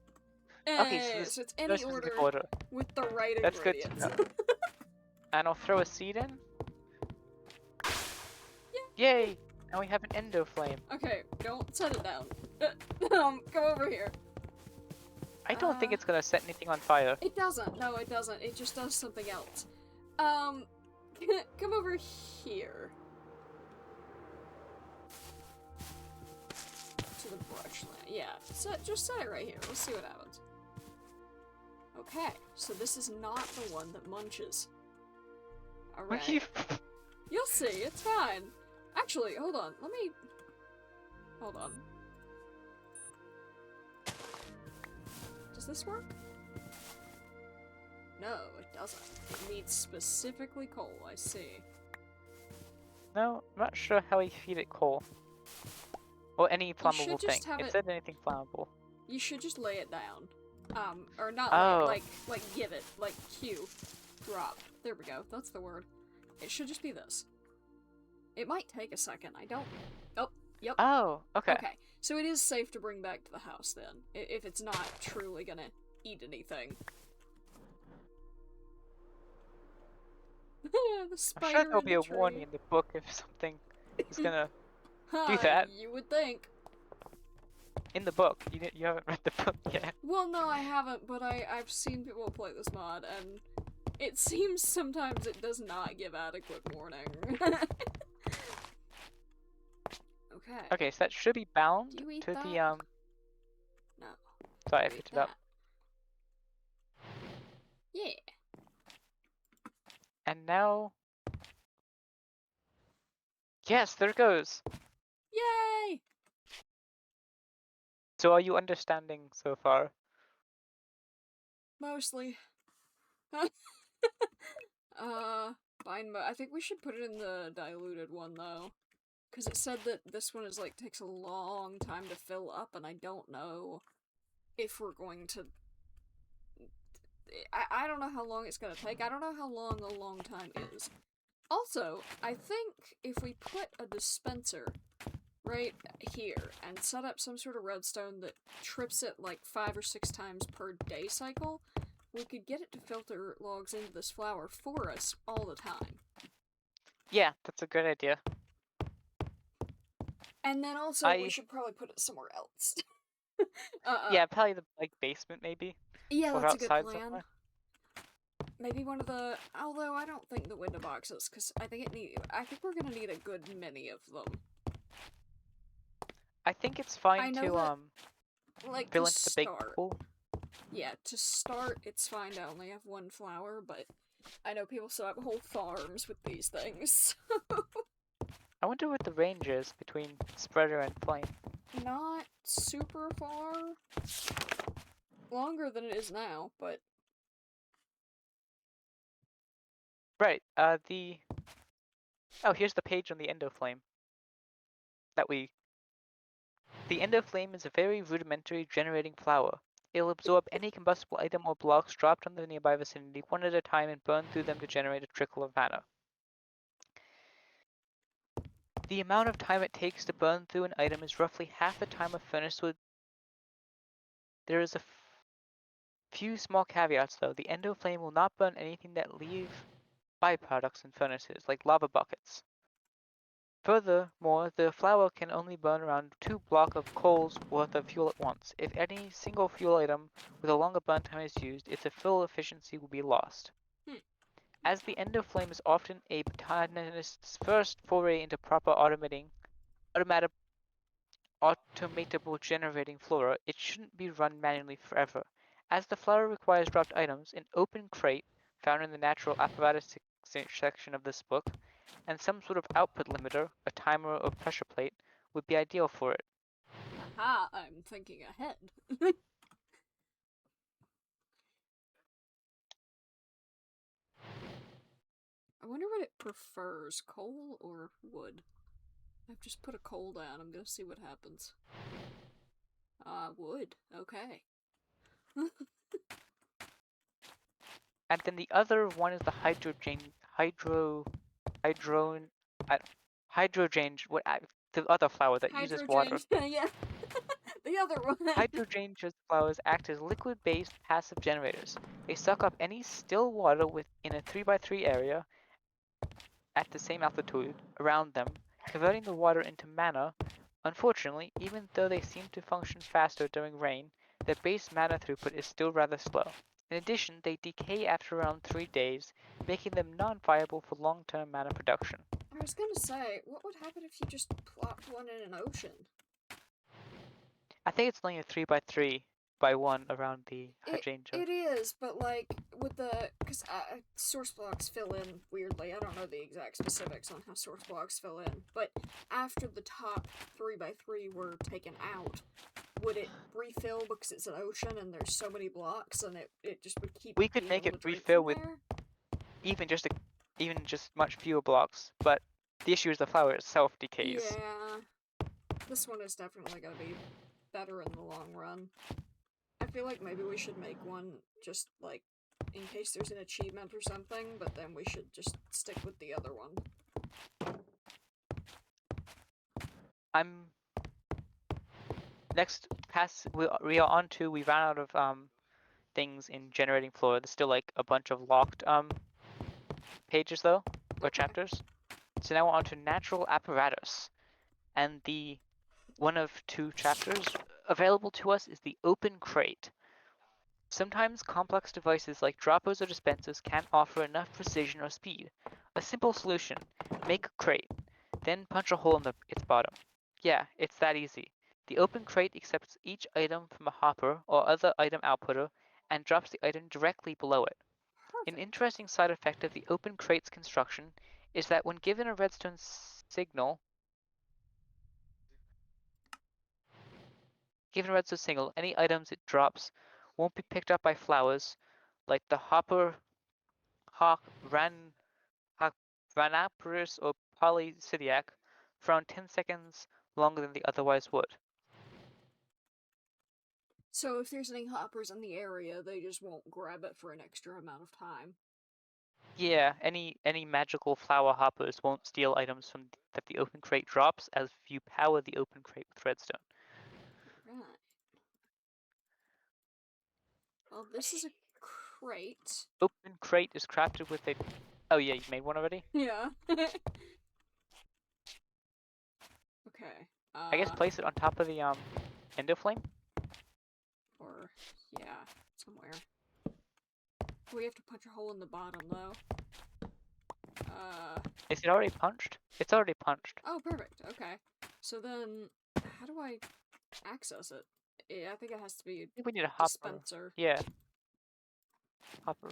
Okay, so this it's any order with the right That's ingredients. good to know. And I'll throw a seed in. Yeah. Yay! Now we have an endo flame. Okay, don't set it down. Go over here. I don't think it's gonna set anything on fire. It doesn't. No, it doesn't. It just does something else. Come over here. To the brush lamp. Yeah, just set it right here. Let's see what happens. Okay, so this is not the one that munches. Alright. You'll see, it's fine. Actually, hold on, let me... Hold on. Does this work? No, it doesn't. It needs specifically coal, I see. No, I'm not sure how we feed it coal. Or any flammable thing. It said anything flammable. You should just lay it down. Or not like give it, like cue. Drop. There we go, that's the word. It should just be this. It might take a second, I don't... Oh, yep. Oh, okay. Okay, so it is safe to bring back to the house then, if it's not truly gonna eat anything. The spider I'm sure there'll be a tree. warning in the book if something is gonna do that. You would think. In the book. You haven't read the book yet. Well, no, I haven't, but I've seen people play this mod, and it seems sometimes it does not give adequate warning. Okay. Okay, so that should be bound to that? the, No. Sorry, I picked it up. Yeah. And now... Yes, there it goes! Yay! So are you understanding so far? Mostly. I think we should put it in the diluted one, though. Because it said that this one is, like, takes a long time to fill up, and I don't know if we're going to... I don't know how long it's gonna take. I don't know how long a long time is. Also, I think if we put a dispenser right here and set up some sort of redstone that trips it like 5 or 6 times per day cycle, we could get it to filter logs into this flower for us all the time. Yeah, that's a good idea. And then also, we should probably put it somewhere else. Yeah, probably the basement maybe. Yeah, or that's a good outside plan. somewhere. Maybe one of the... Although, I don't think the window boxes, because I think we're gonna need a good many of them. I think it's fine to, like, fill into the big pool. Yeah, to start, it's fine to only have one flower, but I know people still have whole farms with these things. I wonder what the range is between spreader and flame. Not super far. Longer than it is now, but... Right, Oh, here's the page on the endo flame. The endo flame is a very rudimentary generating flower. It'll absorb any combustible item or blocks dropped on the nearby vicinity one at a time and burn through them to generate a trickle of mana. The amount of time it takes to burn through an item is roughly half the time a furnace would. There is a few small caveats though. The endo flame will not burn anything that leave byproducts in furnaces, like lava buckets. Furthermore, the flower can only burn around 2 blocks of coals worth of fuel at once. If any single fuel item with a longer burn time is used, its full efficiency will be lost. As the endo flame is often a botanist's first foray into proper automatable generating flora, it shouldn't be run manually forever. As the flower requires dropped items, an open crate, found in the natural apparatus section of this book, and some sort of output limiter, a timer or pressure plate, would be ideal for it. Aha, I'm thinking ahead. I wonder what it prefers, coal or wood? I've just put a coal down, I'm gonna see what happens. Wood. Okay. And then the other one is the hydrogen, the other flower that uses water. Yeah. The other one. Hydrogen flowers act as liquid-based passive generators. They suck up any still water within a 3x3 area at the same altitude around them, converting the water into mana. Unfortunately, even though they seem to function faster during rain, their base mana throughput is still rather slow. In addition, they decay after around 3 days, making them non-viable for long-term mana production. I was gonna say, what would happen if you just plopped one in an ocean? I think it's only a 3x3x1 around the hydrangea. It is, but like with the because source blocks fill in weirdly. I don't know the exact specifics on how source blocks fill in, but after the top 3x3 were taken out, would it refill because it's an ocean and there's so many blocks and it just would keep We could being make able it to drink refill from with there? even just much fewer blocks, but the issue is the flower itself decays. Yeah, this one is definitely gonna be better in the long run. I feel like maybe we should make one just like in case there's an achievement or something, but then we should just stick with the other one. We are on to, we ran out of things in generating flora. There's still like a bunch of locked pages though, or Okay. chapters. So now we're on to natural apparatus. And the one of 2 chapters available to us is the open crate. Sometimes complex devices like droppers or dispensers can't offer enough precision or speed. A simple solution: make a crate, then punch a hole in its bottom. Yeah, it's that easy. The open crate accepts each item from a hopper or other item outputter and drops the item directly below it. An Perfect. interesting side effect of the open crate's construction is that when given a redstone signal, any items it drops won't be picked up by flowers, like the hopper, hawk, Ranaparus, or Polycidiac, for around 10 seconds longer than they otherwise would. So if there's any hoppers in the area, they just won't grab it for an extra amount of time. Yeah, any magical flower hoppers won't steal items that the open crate drops, as if you power the open crate with redstone. Right. Well, this is a crate. Open crate is crafted with a... Oh yeah, you made one already? Yeah. Okay. I guess place it on top of the ender flame? Or, yeah, somewhere. We have to punch a hole in the bottom, though. Is it already punched? It's already punched. Oh, perfect. Okay. So then, how do I access it? Yeah, I think it has to be I think we need a a hopper. dispenser. Yeah. Hopper.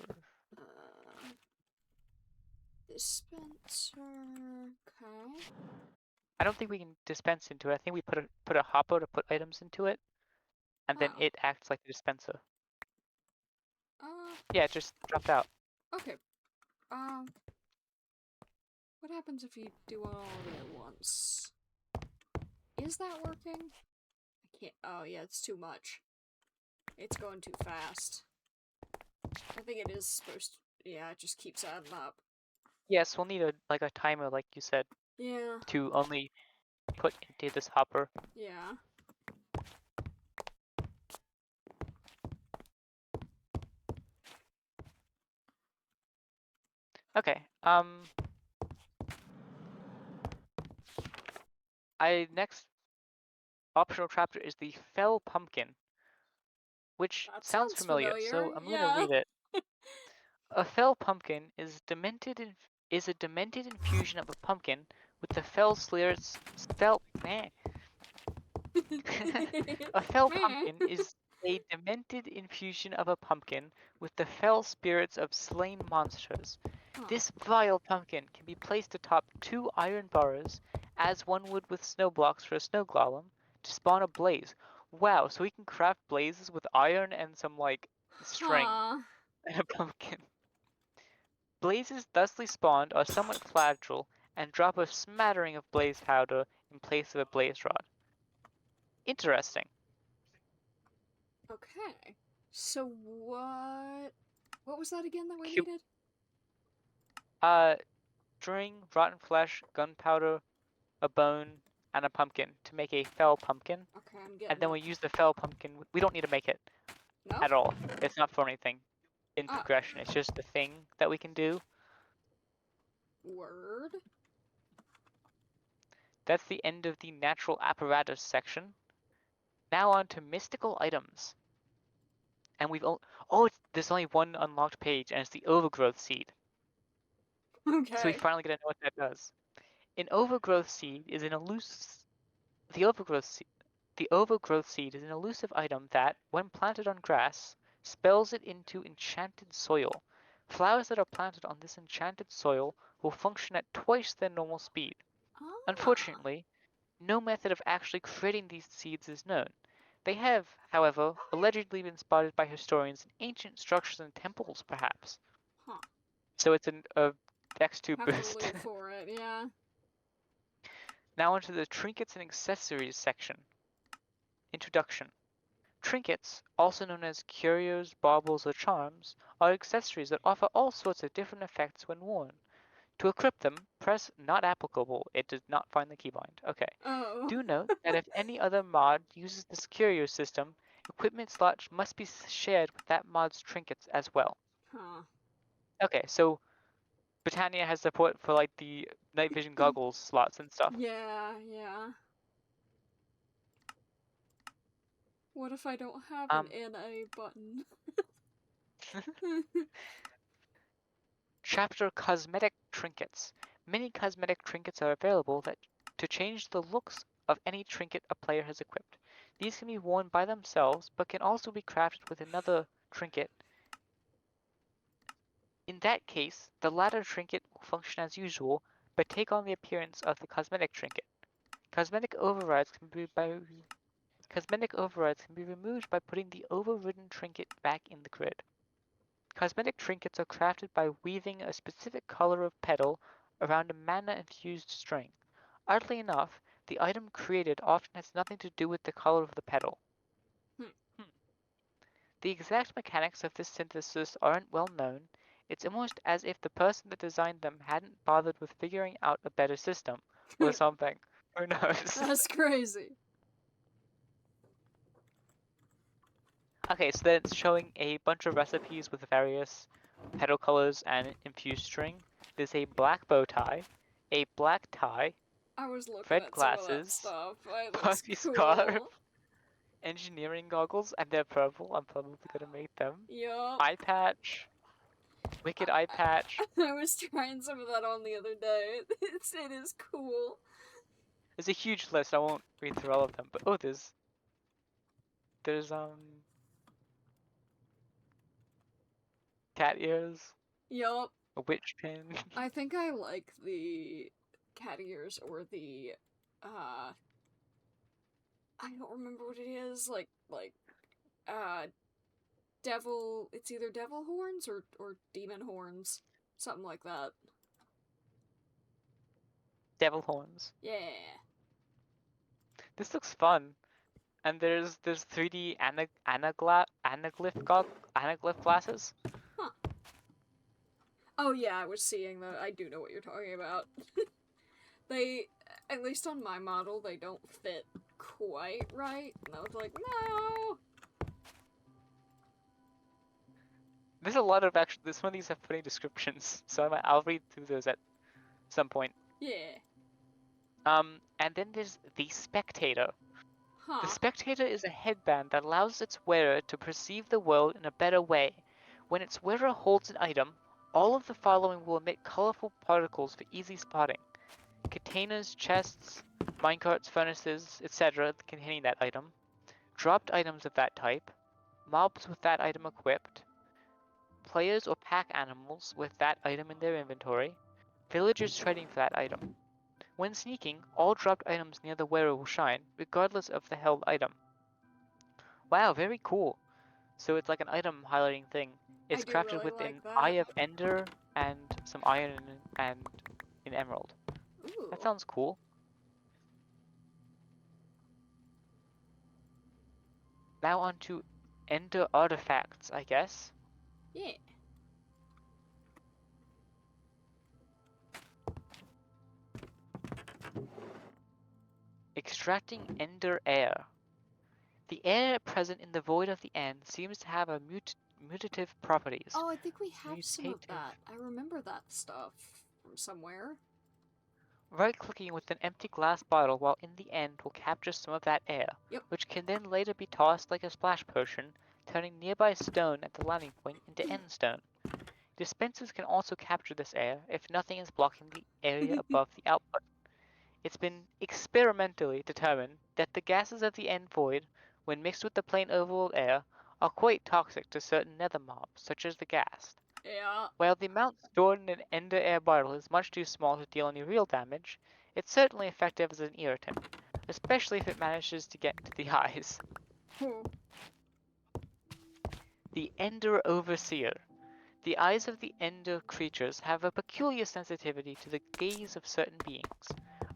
Dispenser. Okay. I don't think we can dispense into it. I think we put a hopper to put items into it, and then Oh. it acts like a dispenser. Uh. Yeah, it just dropped out. Okay. What happens if you do all of it at once? Is that working? I can't. Oh, yeah, it's too much. It's going too fast. I think it is supposed to. Yeah, it just keeps adding up. Yes, we'll need a timer, like you said, Yeah. to only put into this hopper. Yeah. Okay. Next optional chapter is the fell pumpkin, which That sounds sounds familiar, so I'm gonna yeah. read it. A fell pumpkin is a demented infusion of a pumpkin with the fell spirits A fell pumpkin is a demented infusion of a pumpkin with the fell spirits of slain monsters. Huh. This vile pumpkin can be placed atop 2 iron bars, as one would with snow blocks for a snow golem, to spawn a blaze. Wow, so we can craft blazes with iron and some, like, string and a pumpkin. Blazes thusly spawned are somewhat fragile and drop a smattering of blaze powder in place of a blaze rod. Interesting. Okay. So what was that again that we Cube. needed? String, rotten flesh, gunpowder, a bone, and a pumpkin to make a fell pumpkin. Okay, I'm And getting then it. we use the fell pumpkin. We don't need to make it No? at all. It's not for anything in Ah, progression. It's just a thing that we can do. word. That's the end of the natural apparatus section. Now on to mystical items. And there's only one unlocked page, and it's the overgrowth seed. So we Okay. finally get to know what that does. An overgrowth seed is an elusive. The overgrowth seed is an elusive item that, when planted on grass, spells it into enchanted soil. Flowers that are planted on this enchanted soil will function at twice their normal speed. Ah. Unfortunately, no method of actually creating these seeds is known. They have, however, allegedly been spotted by historians in ancient structures and temples, perhaps. Huh. So it's a X2 Have to boost. look for it, yeah. Now onto the trinkets and accessories section. Introduction. Trinkets, also known as curios, baubles, or charms, are accessories that offer all sorts of different effects when worn. To equip them, press not applicable. It does not find the keybind. Okay. Oh. Do note that if any other mod uses this curio system, equipment slots must be shared with that mod's trinkets as well. Huh. Okay, so BOTANIA has support for like the night vision goggles slots and stuff. Yeah, yeah. What if I don't have an Um, NA button? Chapter Cosmetic Trinkets. Many cosmetic trinkets are available to change the looks of any trinket a player has equipped. These can be worn by themselves, but can also be crafted with another trinket. In that case, the latter trinket will function as usual, but take on the appearance of the cosmetic trinket. Cosmetic overrides can be removed by putting the overridden trinket back in the grid. Cosmetic trinkets are crafted by weaving a specific color of petal around a mana-infused string. Oddly enough, the item created often has nothing to do with the color of the petal. Hmm. The exact mechanics of this synthesis aren't well known. It's almost as if the person that designed them hadn't bothered with figuring out a better system, or something. Who knows? That's crazy. Okay, so then it's showing a bunch of recipes with various petal colors and infused string. There's a black bow tie, a black tie, I was looking red at some of that glasses, stuff. It looks puffy scarf, cool. engineering goggles, and they're purple. I'm probably gonna make them. Yup. Eye patch, wicked eye patch. I was trying some of that on the other day. It is cool. There's a huge list. I won't read through all of them, but oh, there's cat ears, Yup. a witch pin. I think I like the cat ears or the uh I don't remember what it is, uh devil, it's either devil horns or demon horns. Something like that. Devil horns. Yeah. This looks fun. And there's 3D anaglyph glasses. Huh. Oh yeah, I was seeing that. I do know what you're talking about. They, at least on my model, they don't fit quite right. And I was like, no. There's a lot of actually. Some of these have funny descriptions, so I'll read through those at some point. Yeah. And then there's the spectator. The Huh. spectator is a headband that allows its wearer to perceive the world in a better way. When its wearer holds an item, all of the following will emit colorful particles for easy spotting. Containers, chests, minecarts, furnaces, etc. containing that item. Dropped items of that type. Mobs with that item equipped. Players or pack animals with that item in their inventory. Villagers trading for that item. When sneaking, all dropped items near the wearer will shine, regardless of the held item. Wow, very cool. So it's like an item highlighting thing. I It's do crafted really with like an that. Eye of Ender and some iron and an emerald. That Ooh. sounds cool. Now on to Ender artifacts, I guess. Yeah. Extracting Ender air. The air present in the void of the end seems to have a mutative properties. Oh, I think we have some of Mutative. that. I remember that stuff from somewhere. Right-clicking with an empty glass bottle while in the end will capture some of that air, Yep. which can then later be tossed like a splash potion, turning nearby stone at the landing point into end stone. Dispensers can also capture this air if nothing is blocking the area above the output. It's been experimentally determined that the gases of the end void, when mixed with the plain overworld air, are quite toxic to certain nether mobs, such as the ghast. Yeah. While the amount stored in an ender air bottle is much too small to deal any real damage, it's certainly effective as an irritant, especially if it manages to get to the eyes. The Ender Overseer. The eyes of the Ender creatures have a peculiar sensitivity to the gaze of certain beings.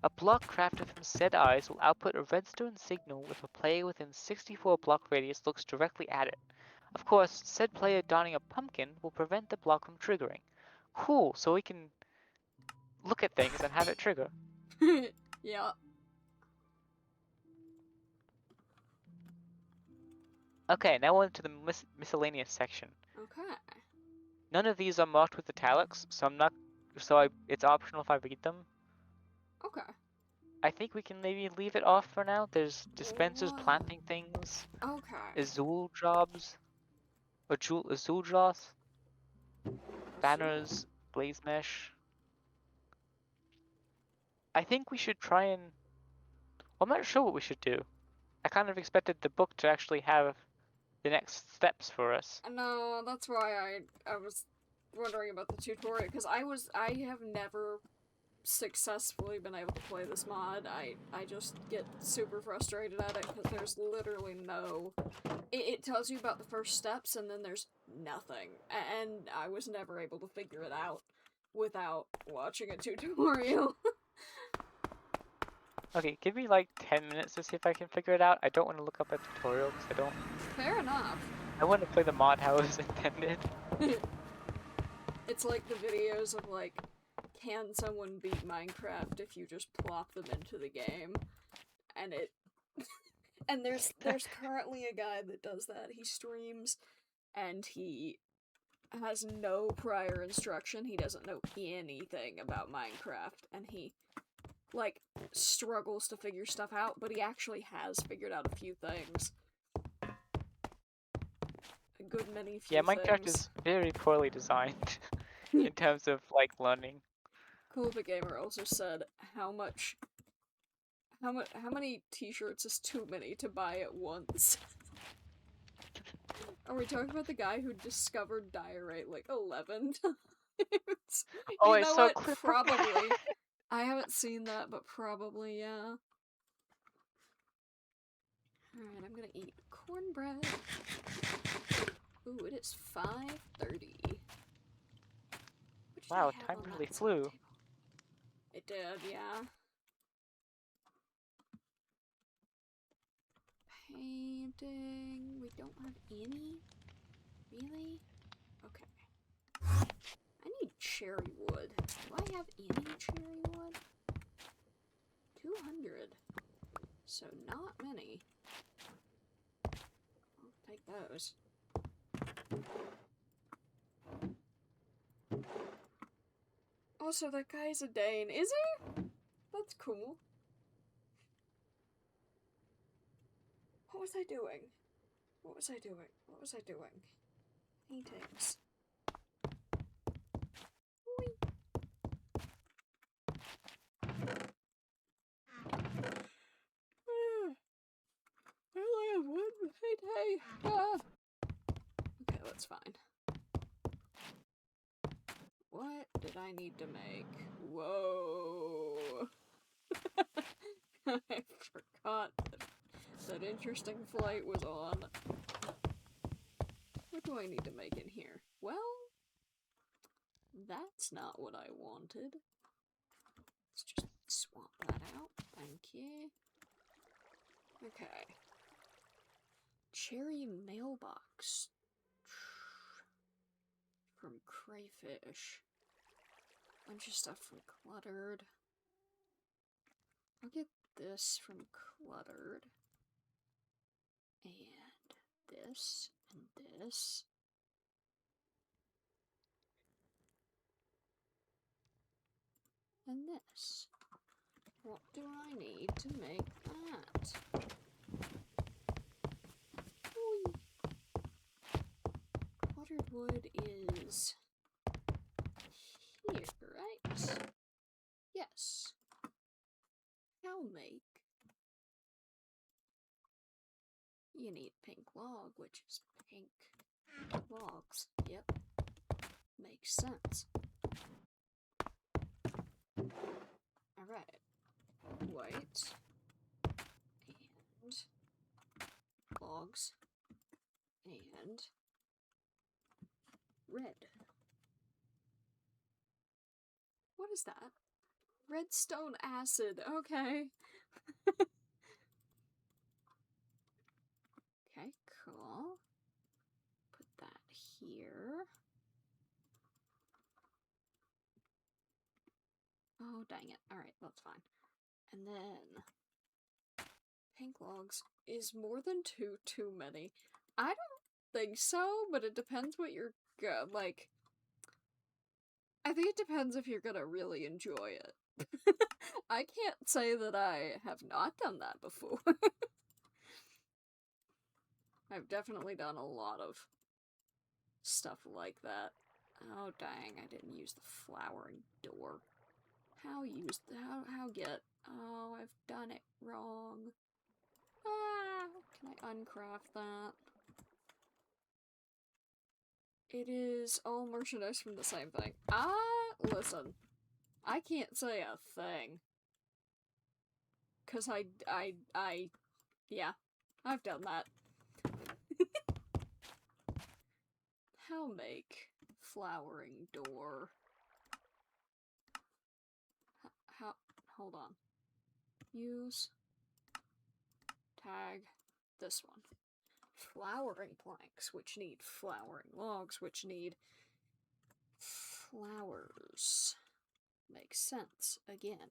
A block crafted from said eyes will output a redstone signal if a player within 64 block radius looks directly at it. Of course, said player donning a pumpkin will prevent the block from triggering. Cool, so we can look at things and have it trigger. Yeah. Okay, now on to the miscellaneous section. Okay. None of these are marked with italics, so it's optional if I read them. Okay. I think we can maybe leave it off for now. There's dispensers What? planting things, Okay. Azul jobs, Azul jaws, banners, blaze mesh. I think we should try and. I'm not sure what we should do. I kind of expected the book to actually have the next steps for us. No, that's why I was wondering about the tutorial, because I have never successfully been able to play this mod. I just get super frustrated at it because there's literally no... It tells you about the first steps and then there's nothing. And I was never able to figure it out without watching a tutorial. Okay, give me like 10 minutes to see if I can figure it out. I don't want to look up a tutorial because I don't. Fair enough. I want to play the mod how it was intended. It's like the videos of like, can someone beat Minecraft if you just plop them into the game? And it... and there's currently a guy that does that. He streams and he has no prior instruction. He doesn't know anything about Minecraft, and he like struggles to figure stuff out, but he actually has figured out a few things. A good many few Yeah, Minecraft things. is very poorly designed in terms of like learning. Cool the Gamer also said how many t-shirts is too many to buy at once? Are we talking about the guy who discovered diorite like 11 times? Oh, You I know saw a what? clip. Probably. I haven't seen that, but probably, yeah. Alright, I'm gonna eat cornbread. Ooh, it is 5:30. What did Wow, I have time on really that side flew. table? It did, yeah. Painting. We don't have any? Really? Okay. I need cherry wood. Do I have any cherry wood? 200. So not many. I'll take those. Also, that guy's a Dane. Is he? That's cool. What was I doing? What was I doing? What was I doing? Paintings. I only have one painting. Ah. Okay, that's fine. What did I need to make? Whoa. I forgot that interesting flight was on. What do I need to make in here? Well, that's not what I wanted. Let's just swap that out. Thank you. Okay. cherry mailbox from crayfish. Bunch of stuff from cluttered. I'll get this from cluttered. And this, and this. And this. What do I need to make that? Ooh. Cluttered wood is here, right? Yes. I'll make. You need pink log, which is pink logs. Yep. Makes sense. Alright. White. And logs. And red. What is that? Redstone acid. Okay. Okay, cool. Put that here. Oh, dang it. Alright, that's fine. And then pink logs is more than two too many. I don't think so, but it depends what you're like. I think it depends if you're gonna really enjoy it. I can't say that I have not done that before. I've definitely done a lot of stuff like that. Oh dang, I didn't use the flowering door. How get? Oh, I've done it wrong. Ah, can I uncraft that? It is all merchandise from the same thing. Listen. I can't say a thing. 'Cause yeah, I've done that. How make flowering door? How, hold on. Use, tag, this one. Flowering planks, which need flowering logs, which need flowers. Makes sense, again.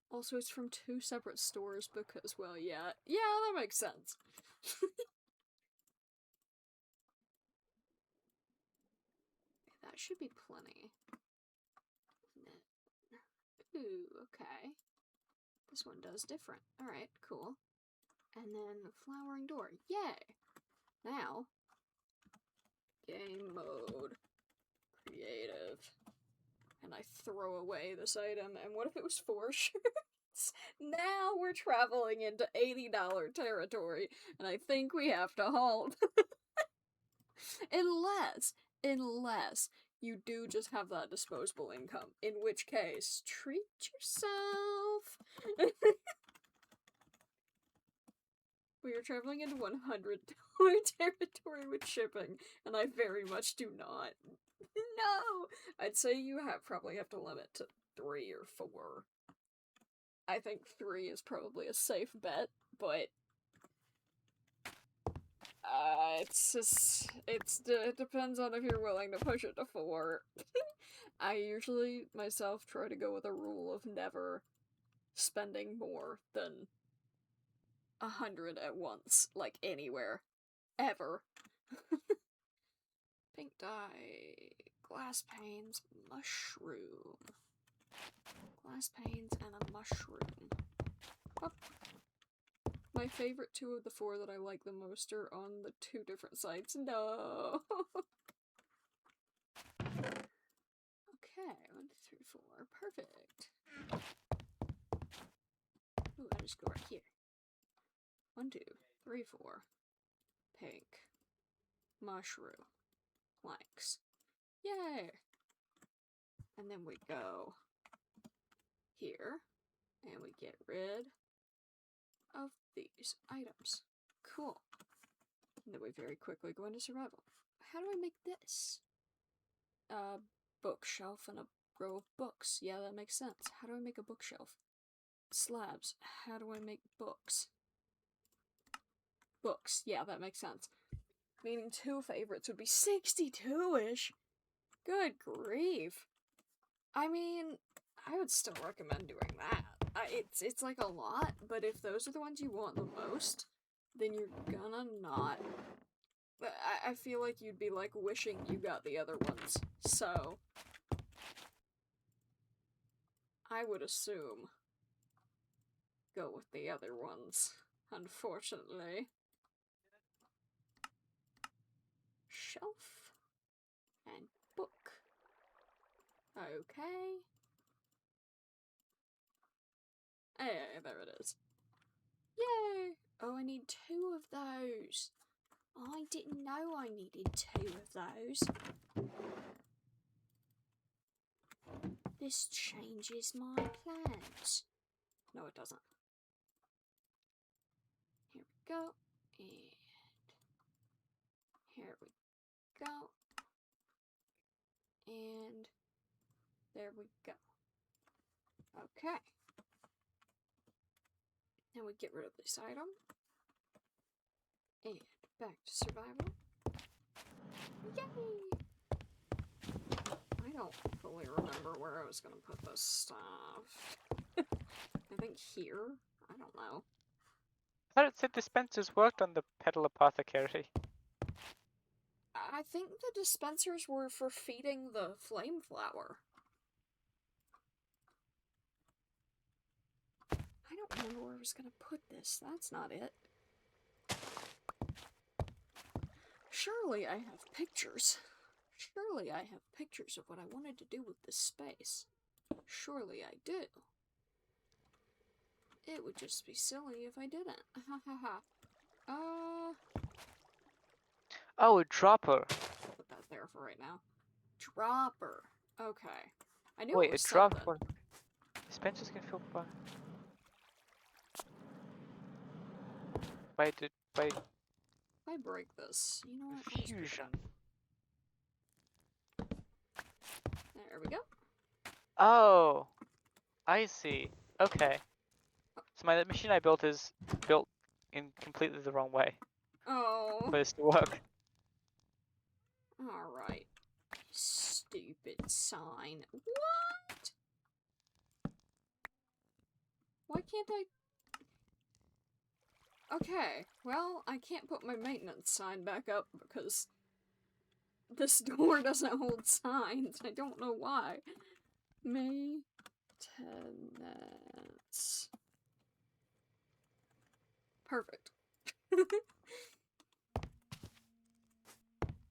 Also, it's from two separate stores because, well, yeah, that makes sense. That should be plenty. Ooh, okay. This one does different. Alright, cool. And then the flowering door. Yay! Now, game mode. Creative. And I throw away this item, and what if it was 4 shirts? Now we're traveling into $80 territory, and I think we have to halt. Unless you do just have that disposable income, in which case, treat yourself. We are traveling into $100 territory with shipping, and I very much do not. No! I'd say you probably have to limit to 3 or 4. I think 3 is probably a safe bet, but it depends on if you're willing to push it to 4. I usually, myself, try to go with a rule of never spending more than 100 at once, like anywhere. Ever. Pink dye, glass panes, mushroom. Glass panes and a mushroom. Oh. My favorite 2 of the 4 that I like the most are on the 2 different sites. No! Okay, 1, 2, 3, 4. Perfect. Ooh, I just go right here. 1, 2, 3, 4. Pink. Mushroom. Planks. Yay! And then we go here, and we get rid of these items. Cool. And then we very quickly go into survival. How do I make this? A bookshelf and a row of books. Yeah, that makes sense. How do I make a bookshelf? Slabs. How do I make books? books. Yeah, that makes sense. Meaning 2 favorites would be 62-ish. Good grief. I mean, I would still recommend doing that. It's like a lot, but if those are the ones you want the most, then you're gonna not. I feel like you'd be like wishing you got the other ones. So I would assume go with the other ones, unfortunately. Shelf and book. Okay. Hey, there it is. Yay! Oh, I need 2 of those. I didn't know I needed 2 of those. This changes my plans. No, it doesn't. Here we go. And here we go. And there we go. Okay. Now we get rid of this item. And back to survival. Yay! I don't fully remember where I was gonna put this stuff. I think here? I don't know. I thought it said dispensers worked on the Petal Apothecary. I think the dispensers were for feeding the flame flower. I don't remember where I was gonna put this. That's not it. Surely I have pictures. Surely I have pictures of what I wanted to do with this space. Surely I do. It would just be silly if I didn't. Ha ha ha. Oh, a dropper. Put that there for right now. Dropper. Okay. I knew Wait, it was a something. dropper. Dispensers can fill by If I break this, you know what? I'll just pick it fusion. up. There we go. Oh, I see. Okay. So my machine I built is built in completely the wrong way Oh. for this to work. Alright. Stupid sign. What? Why can't I? Okay, well, I can't put my maintenance sign back up because this door doesn't hold signs. I don't know why. Maintenance. Perfect. Okay,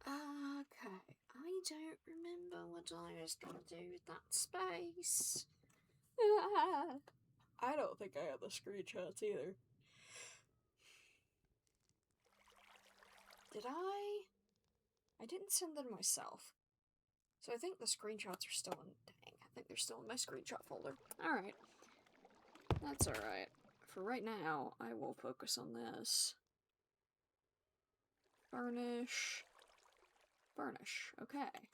I don't remember what I was gonna do with that space. I don't think I have the screenshots either. Did I? I didn't send them myself. So I think the screenshots are still in. Dang, I think they're still in my screenshot folder. Alright. That's alright. For right now, I will focus on this. Burnish. Burnish. Okay.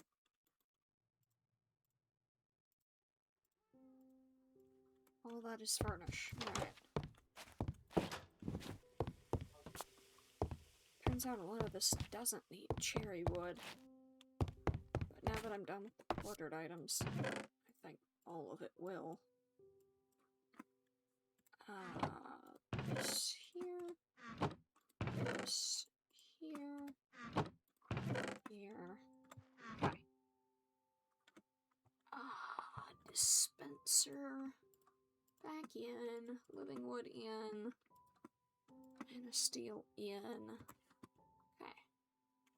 All that is furnish. Alright. Turns out a lot of this doesn't need cherry wood. But now that I'm done with the cluttered items, I think all of it will. This here. This here. Here. Okay. Dispenser. Back in. Living wood in. And a steel in. Okay.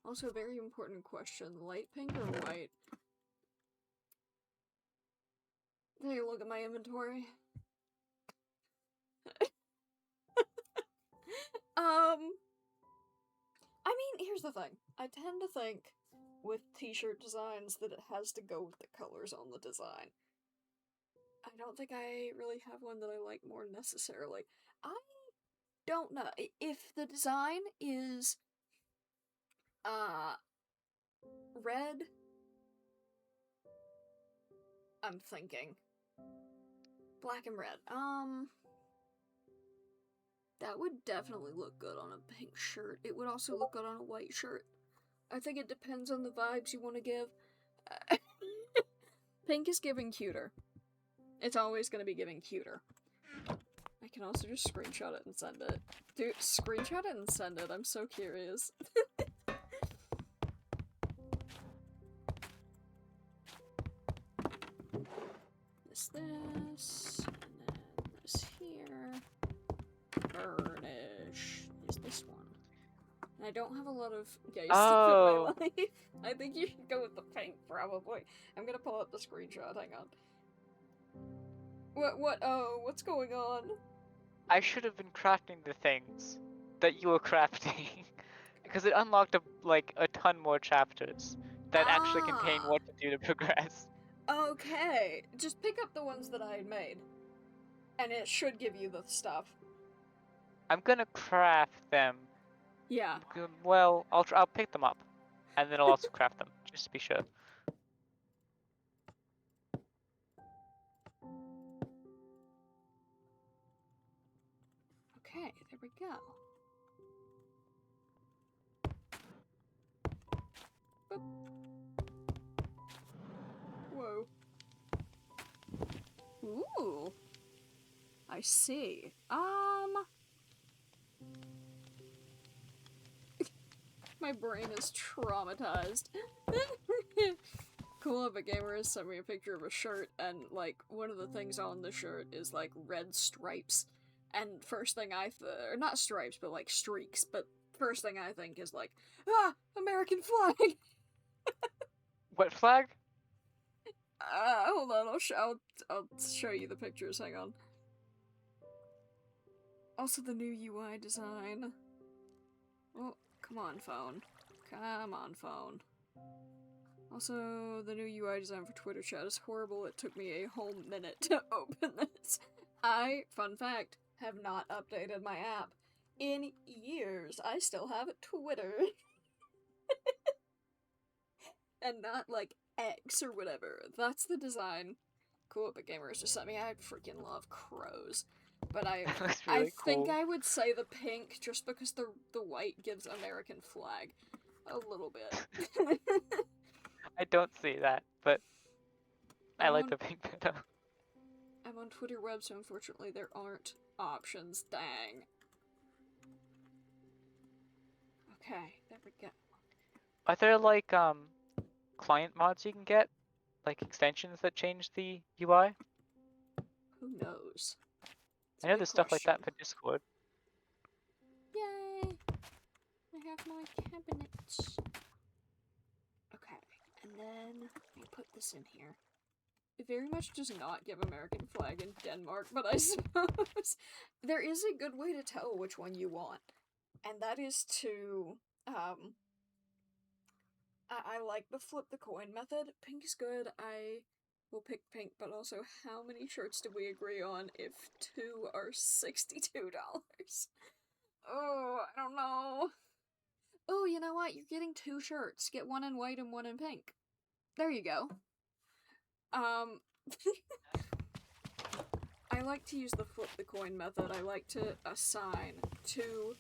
Also, a very important question. Light pink or white? Take a look at my inventory. I mean, here's the thing. I tend to think with t-shirt designs that it has to go with the colors on the design. I don't think I really have one that I like more necessarily. I don't know. If the design is, red, I'm thinking. Black and red. That would definitely look good on a pink shirt. It would also look good on a white shirt. I think it depends on the vibes you want to give. Pink is giving cuter. It's always going to be giving cuter. I can also just screenshot it and send it. Dude, screenshot it and send it. I'm so curious. this, and then this here. Burnish. Use this one. And I don't have a lot of gay stuff in my life. I think you should go with the pink, probably. I'm gonna pull up the screenshot, hang on. What's going on? I should have been crafting the things that you were crafting. Because it unlocked a ton more chapters that actually contain what to do to progress. Okay, just pick up the ones that I had made. And it should give you the stuff. I'm gonna craft them. Yeah. Well, I'll pick them up, and then I'll also craft them, just to be sure. Okay, there we go. Boop. Whoa. Ooh. I see. My brain is traumatized. Cool of a gamer has sent me a picture of a shirt, and like one of the things on the shirt is like red stripes. And first thing or not stripes, but like streaks. But first thing I think is like, American flag. What flag? Hold on, I'll show you the pictures. Hang on. Also, the new UI design. Oh, come on, phone. Come on, phone. Also, the new UI design for Twitter chat is horrible. It took me a whole minute to open this. Fun fact, have not updated my app in years. I still have Twitter. And not, like, X or whatever. That's the design. Cool, but gamers just sent me. I freaking love crows. But Really I think cool. I would say the pink just because the white gives American flag a little bit. I don't see that, but I like the pink better. I'm on Twitter web, so unfortunately there aren't options. Dang. Okay, there we go. Are there like client mods you can get? Like extensions that change the UI? Who knows? I know there's stuff like that for Discord. Yay! I have my cabinets. Okay, and then I put this in here. It very much does not give American flag in Denmark, but I suppose there is a good way to tell which one you want. And that is to, I like the flip the coin method. Pink is good. I will pick pink, but also how many shirts did we agree on if 2 are $62? Oh, I don't know. Oh, you know what? You're getting 2 shirts. Get one in white and one in pink. There you go. I like to use the flip the coin method. I like to assign 2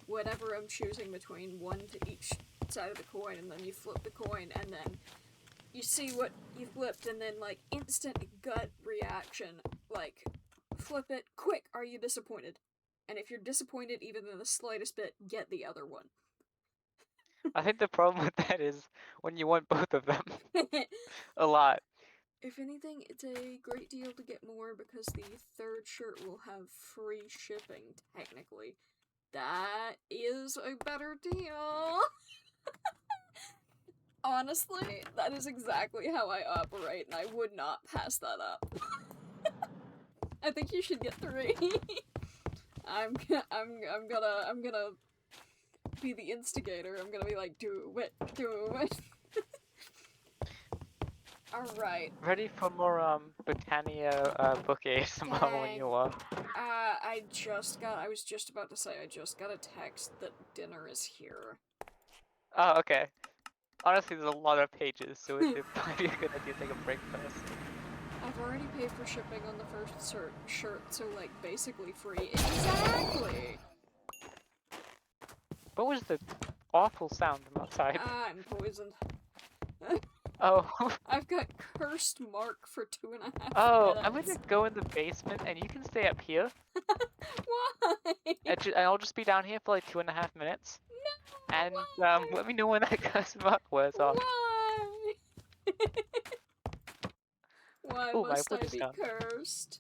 whatever I'm choosing between, 1 to each side of the coin, and then you flip the coin, and then you see what you flipped, and then, like, instant gut reaction. Like, flip it, quick, are you disappointed? And if you're disappointed even in the slightest bit, get the other one. I think the problem with that is when you want both of them. A lot. If anything, it's a great deal to get more because the 3rd shirt will have free shipping, technically. That is a better deal. Honestly, that is exactly how I operate, and I would not pass that up. I think you should get 3. I'm gonna be the instigator. I'm gonna be like, do it. Alright. Ready for more BOTANIA book ASMR when you are. I was just about to say, I just got a text that dinner is here. Oh, okay. Honestly, there's a lot of pages, so it might be a good idea to take a break first. I've already paid for shipping on the first shirt, so like basically free. Exactly! What was the awful sound from outside? I'm poisoned. Oh. I've got cursed Mark for 2.5 minutes. Oh, I'm gonna go in the basement and you can stay up here. Why? And I'll just be down here for like 2.5 minutes. No, And why? let me know when that cursed mark wears off. Why? Why Oh, my must wood I is be done. cursed?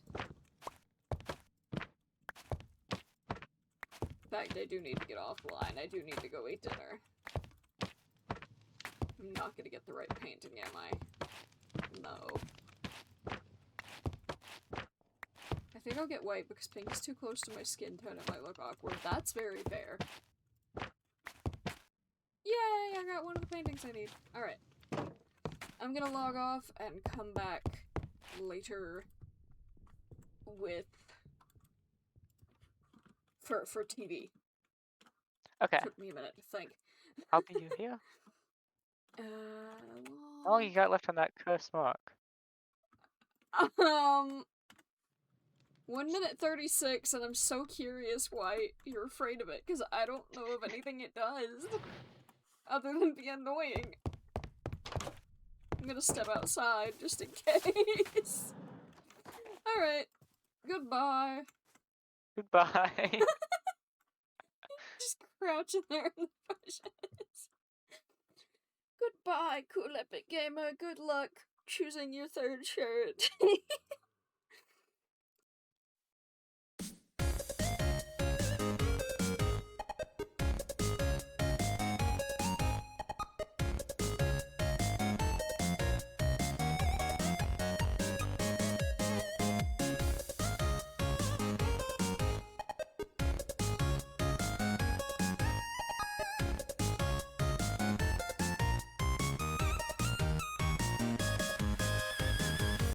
In fact, I do need to get offline. I do need to go eat dinner. I'm not gonna get the right painting, am I? No. I think I'll get white because pink is too close to my skin tone. It might look awkward. That's very fair. Yay! I got one of the paintings I need. Alright. I'm gonna log off and come back later with... For TV. Okay. Took me a minute to think. I'll be here. How long Log... you got left on that cursed mark? 1 minute 36, and I'm so curious why you're afraid of it, because I don't know of anything it does. Other than be annoying. I'm gonna step outside, just in case. Alright. Goodbye. Goodbye. Just crouching there in the bushes. Goodbye, cool epic gamer. Good luck choosing your third shirt.